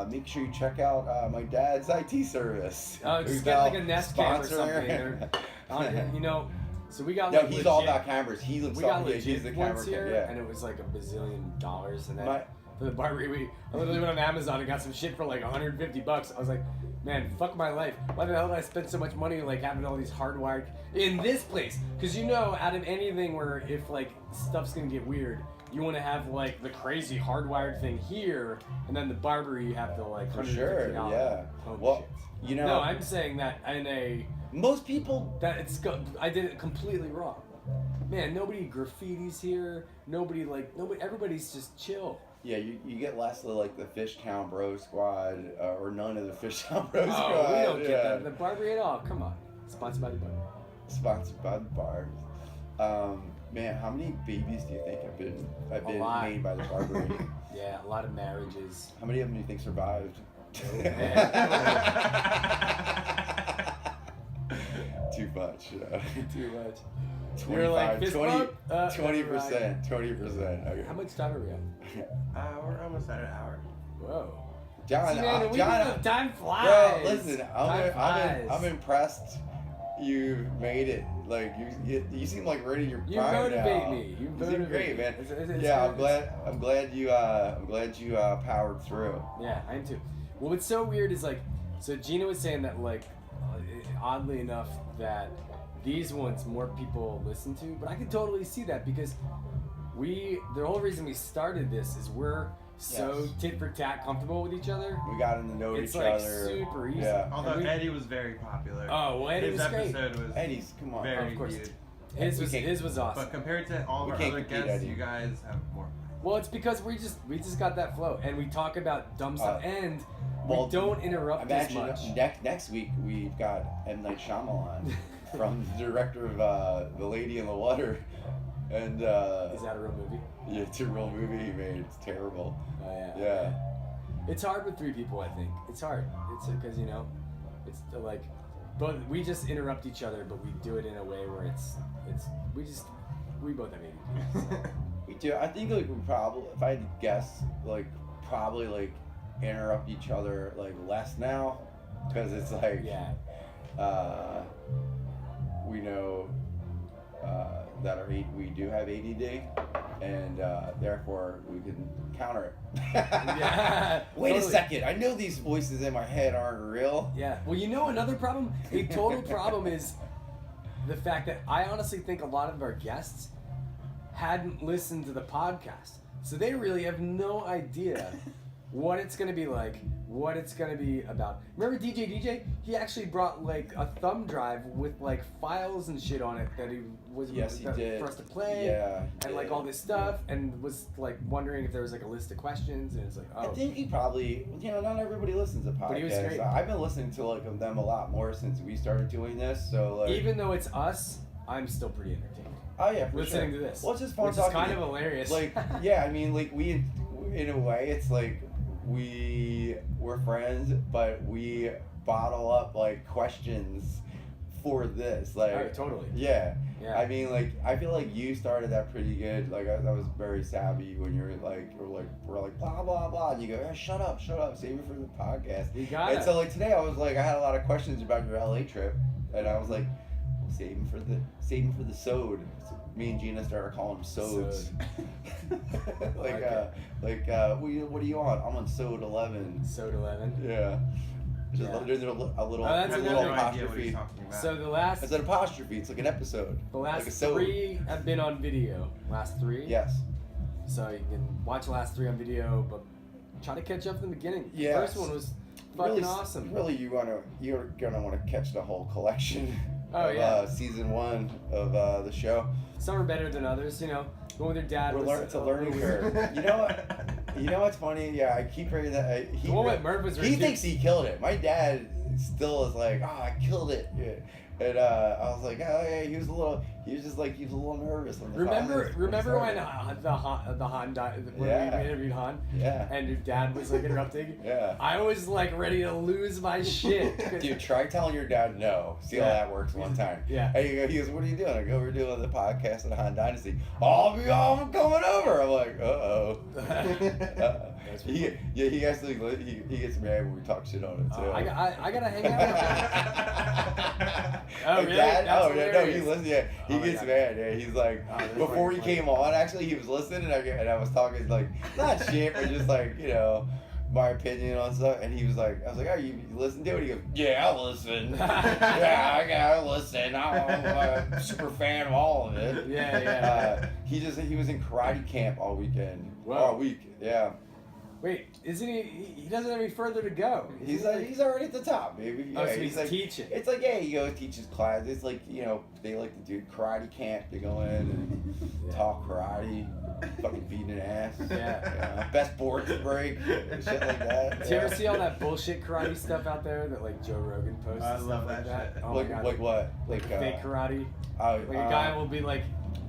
make sure you check out my dad's IT service. Just get like a Nest cam or something. You know, so we got. No, like, he's legit, all about cameras. He's we got legit he's the camera ones here, yeah. and it was like $1 bazillion, and then for the barbery, I literally went on Amazon and got some shit for like $150. I was like, man, fuck my life. Why the hell did I spend so much money like having all these hardwired in this place? Because you know, out of anything where if like stuff's gonna get weird, you want to have like the crazy hardwired thing here, and then the barbery you have the like $150. For sure, yeah. Well, shit. You know, no, I'm saying that in a most people I did it completely wrong. Man, nobody graffitis here. Nobody. Everybody's just chill. Yeah, you get less of like the Fish Town Bro Squad or none of the Fish Town Bro Squad. Oh, we don't get that. The barbery at all. Come on. Sponsored by the bar. Sponsored by the bars. Man, how many babies do you think have been made by the barbery? Yeah, a lot of marriages. How many of them do you think survived? Too much. Too much. 25, You're like, 20%. right. 20%. Okay. How much time are we on? We're almost at an hour. Whoa. John, John, time flies. Bro, listen, I'm impressed. You made it. Like you seem like ready. You're you prime motivate now. me. You seem great, man. It's yeah, good. I'm glad you powered through. Yeah, I am too. Well, what's so weird is like, so Gina was saying that like, oddly enough, that these ones more people listen to, but I could totally see that because the whole reason we started this is we're so tit for tat comfortable with each other. We got to know each like other. It's like super easy. Yeah. Although Eddie was very popular. Oh, well, Eddie His was great. episode was Eddie's, come on. very of course. viewed. His was awesome. But compared to all of our other guests, Eddie. you guys have more. Well, it's because we just got that flow, and we talk about dumb stuff, and we don't interrupt as much. Next week we've got M. Night Shyamalan from the director of The Lady in the Water, and is that a real movie? Yeah, it's a real movie he made. It's terrible. Oh yeah. Yeah. It's hard with 3 people, I think. It's hard. It's because it's like, but we just interrupt each other, but we do it in a way where we both have ADD. So. We do. I think like we probably, if I had to guess, like probably like interrupt each other like less now, because it's like we know that we do have ADD, and therefore we can counter it. Yeah. Wait totally. a second. I know these voices in my head aren't real. Yeah. Well, another problem, a total problem is the fact that I honestly think a lot of our guests hadn't listened to the podcast. So they really have no idea what it's going to be like, what it's going to be about. Remember DJ? He actually brought like a thumb drive with like files and shit on it that he did for us to play. Yeah. And like all this stuff, and was like wondering if there was like a list of questions, and it's like, oh. I think he probably, not everybody listens to podcasts. But he was great. I've been listening to like them a lot more since we started doing this. So like, even though it's us, I'm still pretty entertained. Oh yeah, for listening sure. to this. Well, it's just fun which talking. is kind of hilarious. Like, yeah, I mean, like we, in a way, it's like we're friends, but we bottle up like questions before this. Like, Oh, totally. Yeah. Yeah. I mean, like, I feel like you started that pretty good. Like, I was very savvy when you're like, we're like, blah, blah, blah. And you go, shut up, save it for the podcast. You got And it. so, like, today I was like, I had a lot of questions about your LA trip. And I was like, save him for the sode. So me and Gina started calling him sods. What are you on? I'm on sode 11. Sode 11. Yeah. Yeah. There's a little that's I have another no idea what apostrophe. he's talking about. So the last It's an apostrophe. It's like an episode. the like last a sode. 3 have been on video. Last 3. Yes. So you can watch the last 3 on video, but try to catch up in the beginning. Yes. The first one was fucking Really, awesome. Really, you're gonna want to catch the whole collection. Oh, of, yeah. Season 1 of the show. Some are better than others, you know. Going with their dad was It's a learning curve. You know what? You know what's funny? Yeah, I keep hearing that. The one with Merv was He ridiculous. thinks he killed it. My dad still is like, I killed it. Yeah. And I was like, oh yeah, he was a little nervous. On the Remember phone. when the Han died, when Yeah. we interviewed Han, Yeah. and your dad was like interrupting? Yeah. I was like ready to lose my shit. 'Cause- Dude, try telling your dad no. See how Yeah. that works one time. Yeah. And he goes, what are you doing? I go, we're doing the podcast of the Han Dynasty. I'm coming over. I'm like, uh-oh. He actually he gets mad when we talk shit on it too. I gotta hang out with him. Oh, Like really? that? That's Oh, yeah, no, he hilarious. listens. Yeah, he Oh, my gets God. mad. Yeah, he's like, Oh, that's before he funny. came on, actually, he was listening, and I was talking like not shit, but just like my opinion on stuff. And he was like, I was like, oh, you listen to it? He goes, yeah, I listen. Yeah, I gotta listen. I'm a super fan of all of it. Yeah. He was in karate camp all weekend. Wow. All week. Yeah. Wait, isn't he? He doesn't have any further to go. He's already at the top, baby. Oh, Yeah, so he's like, teaching. It's like, yeah, he goes teaches class. It's like, they like to do karate camp. They go in and Yeah. talk karate, fucking beating an ass. Yeah. Best boards break, shit like that. Do you ever see all that bullshit karate stuff out there that like Joe Rogan posts? I and love stuff like that shit. Oh my God. Like what? Like fake karate. Like a guy will be like,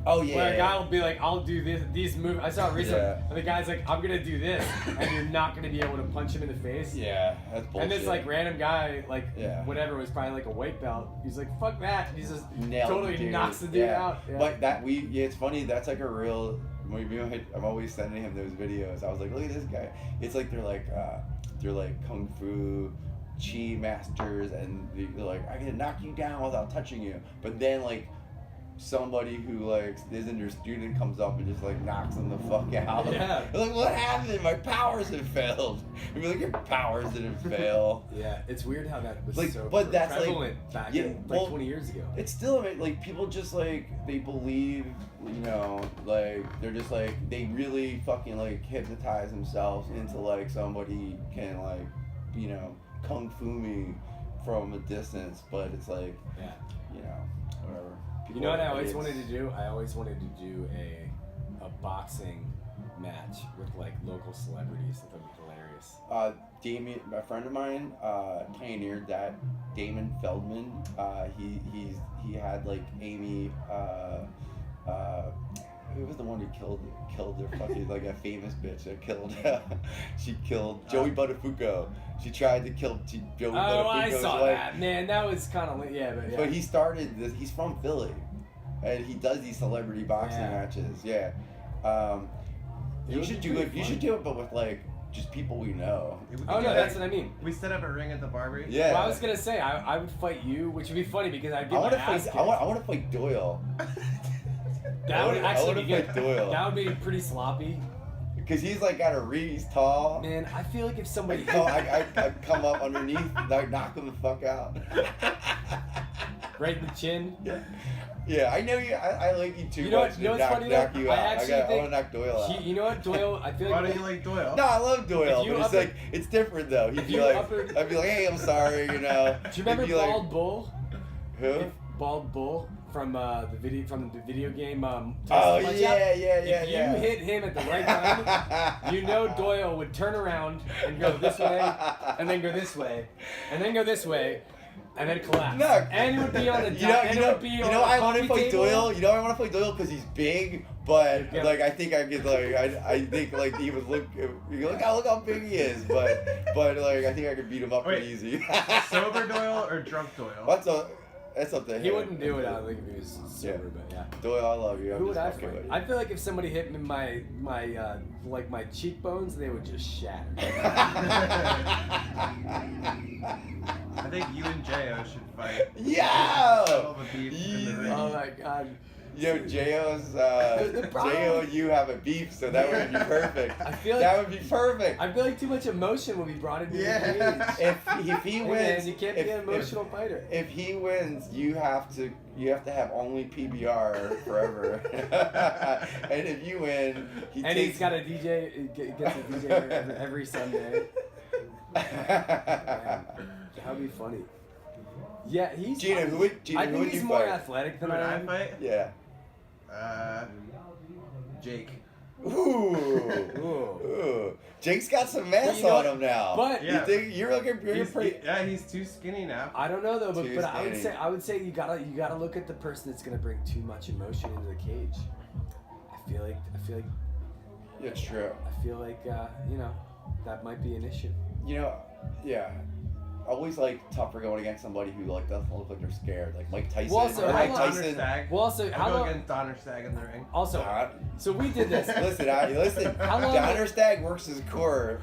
Oh yeah. where a guy will be like, I'll do these moves. I saw it recently, Yeah. and the guy's like, I'm gonna do this, and you're not gonna be able to punch him in the face. Yeah, that's bullshit. And this like random guy, like Yeah. whatever, was probably like a white belt. He's like, fuck that. And he's just Nailed totally the dude. knocks the dude out. Yeah. But it's funny. That's like a real. I'm always sending him those videos. I was like, look at this guy. It's like they're like kung fu chi masters, and they're like, I can knock you down without touching you. But then like somebody who like isn't your student comes up and just like knocks them the fuck out. Yeah. They're like, what happened? My powers have failed. I mean, like your powers didn't fail. Yeah, it's weird how that was Like, so but that's, like- prevalent back yeah, in well, 20 years ago. It's still like people just like they believe, like they're just like they really fucking like hypnotize themselves into like somebody can like kung fu me from a distance, but it's like Yeah. whatever. You know what I People are always idiots. wanted to do? I always wanted to do a boxing match with like local celebrities. I thought it'd be hilarious. Damien, a friend of mine, pioneered that. Damon Feldman. He had like Amy. Who was the one who killed their fucking like a famous bitch that killed? She killed Joey Buttafuoco. She tried to kill Joey Buttafuoco's I saw wife. that. Man, that was kind of yeah. But he started this. He's from Philly, and he does these celebrity boxing Yeah. matches. Yeah. You would should be do pretty it. You fun. should do it, but with like just people we know. Oh no, that's what I mean. We set up a ring at the Barbie. Yeah. Well, I was gonna say I would fight you, which would be funny because I'd I get my want to ass fight. kicked. I want to fight Doyle That would I actually wanna be good. fight Doyle. That would be pretty sloppy. because he's like got a reach. He's tall. Man, I feel like if somebody I come up underneath, knock him the fuck out. right in the chin. Yeah, I know you. I like you too You know much what- you know to what's knock, funny though? knock you I out. actually I think want to knock Doyle out. You know what, Doyle? I feel Why like don't you like Doyle? No, I love Doyle, If you but it's upper- like it's different though. He'd if be you like, upper- I'd be like, hey, I'm sorry, Do you remember He'd be like, Bald Bull? Who? Bald Bull from the video game. Oh Punch Out? yeah. If you hit him at the right time, you know Doyle would turn around and go this way, and then go this way, and then go this way, and then collapse. No. And it would be on the I want to fight Doyle. You know I want to fight Doyle because he's big, but Yeah. like I think I could like I think like he would look look how big he is, but like I think I could beat him up pretty Wait. easy. Sober Doyle or drunk Doyle? What's a That's up to him. He wouldn't do it. I don't think if he was sober, but yeah. Doyle, I love you. I'm Who would just I fucking fight? with you. I feel like if somebody hit me my cheekbones, they would just shatter. I think you and Jo should fight. Yeah. Settle the beef in the ring. Oh my god. Yo, J.O.'s, The problem- J.O. and you have a beef, so that would be perfect. I feel like that would be perfect. I feel like too much emotion will be brought into the cage. Yeah. If he Hey, wins, man, you can't be an emotional fighter. If he wins, you have to have only PBR forever. And if you win, He's got a DJ. Gets a DJ every Sunday. That would be funny. Yeah, he's. Gina, who would I who think would he's you more fight? athletic Who than would I I am. fight? Yeah. Jake. Ooh. Jake's got some mass You know on him now. But Yeah. You think you're pretty? He's too skinny now. I don't know though, but Too I would skinny. say you gotta look at the person that's gonna bring too much emotion into the cage. I feel like It's true. that might be an issue. Yeah. Always tougher going against somebody who doesn't look like they're scared, like Mike Tyson. Well, also, or how Mike long- Tyson. Stag. Well, also, how I'll go long? against Donner Stag in the ring. Also, so we did this. Listen. How long- Donner Stag works his core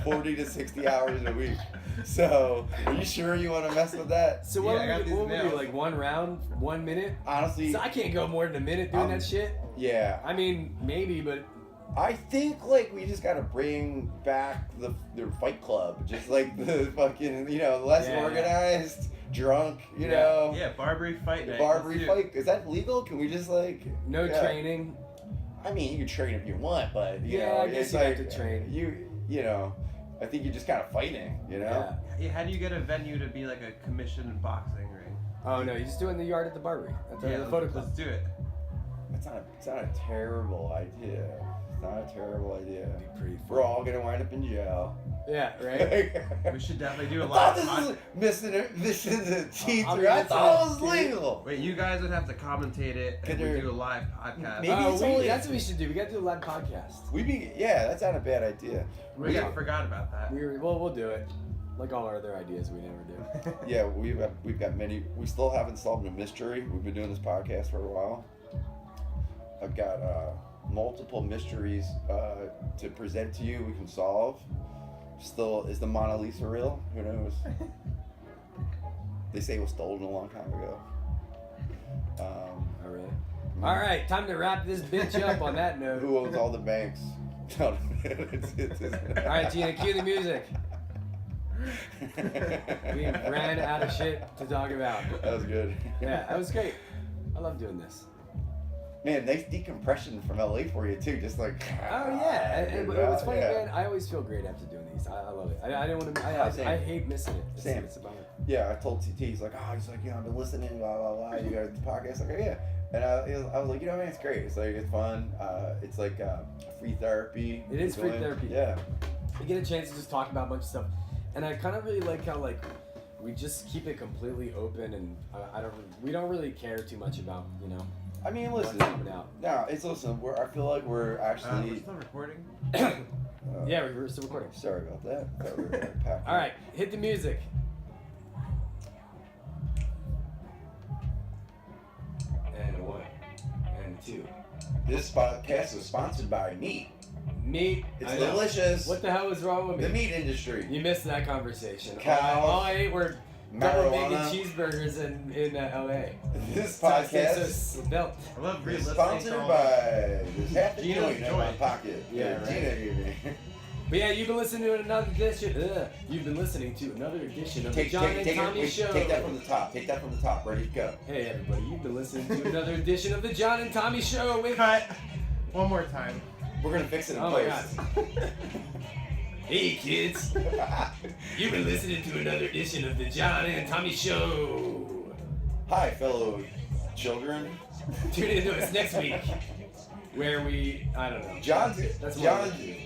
40 to 60 hours a week. So, are you sure you want to mess with that? So Yeah, I what got would we these do? nails. Like 1 round, 1 minute? Honestly, So I can't go more than a minute doing that shit. yeah. I mean, maybe, but I think we just gotta bring back the Fight Club, just like the fucking less Yeah. organized, drunk, Yeah. Yeah, Barbary fight The night. Barbary Let's do it. fight, is that legal? Can we just no yeah. training. I mean, you can train if you want, but you Yeah, know, I guess it's you have to train. I think you're just kind of fighting, Yeah. Yeah, how do you get a venue to be like a commissioned boxing ring? Oh no, you just do it in the yard at the Barbary. At the photo club. let's do it. It's not a terrible idea. It's not a terrible idea. That'd be pretty fun. We're all gonna wind up in jail. Yeah, right? We should definitely do a I live thought pod- this was missing the T3. I'll I be thought it was listening. legal. Wait, you guys would have to commentate it Could and we there- do a live podcast. Maybe it's only- That's what we should do. We gotta do a live podcast. That's not a bad idea. I forgot about that. We'll do it. Like all our other ideas we never do. Yeah, we've got many. We still haven't solved a mystery. We've been doing this podcast for a while. I've got multiple mysteries to present to you. We can solve. Still, is the Mona Lisa real? Who knows? They say it was stolen a long time ago. Oh really? All right, time to wrap this bitch up on that note. Who owns all the banks? All All right, Gina, cue the music. We ran out of shit to talk about. That was good. Yeah, that was great. I love doing this. Man, nice decompression from LA for you too. Just Oh yeah, and it's funny, man. I always feel great after doing these. I love it. I don't want to. I hate missing it. Same. It's a bummer. Yeah, I told TT, he's like, I've been listening, blah, blah, blah, you got the podcast? Like, yeah. And I was like, man, it's great. It's it's fun. It's free therapy. It is free therapy. Yeah. You get a chance to just talk about a bunch of stuff, and I kind of really like how we just keep it completely open, and we don't really care too much about I mean, what's listen. coming out. No, I feel like we're actually. We're still recording? Yeah, we're still recording. Sorry about that. Thought we were packed. All right, hit the music. And 1, and 2. This podcast is sponsored by meat. Meat. It's I know. delicious. What the hell is wrong with me? The meat industry. You missed that conversation. Cows, All I ate were double bacon marijuana. cheeseburgers in LA. This So podcast spelt. I love is re-listening sponsored to all by this happy Gina's joint in my joint. pocket. Yeah, right. Gina gave me. But yeah, you've been listening to another edition. You've been listening to another edition of the John and Tommy Show. Take that from the top. Take that from the top. Ready to go. Hey everybody, you've been listening to another edition of the John and Tommy Show with. Cut. One more time. We're gonna fix it in Oh my post. god. Hey kids, you've been listening to another edition of the John and Tommy Show. Hi, fellow children. Tune into us next week, where I don't know. John,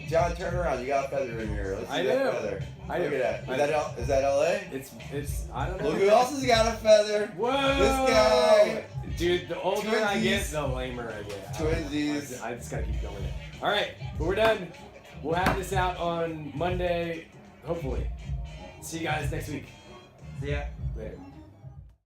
John, turn around. You got a feather in here. Let's see I that do. feather. I Look do. at that. Is that LA? It's I don't know. Look who else has got a feather. Whoa! This guy. Dude, the older I get, Twinsies. the lamer I get. Twinsies. I just gotta keep going. All right, but we're done. We'll have this out on Monday, hopefully. See you guys next week. See ya. Later.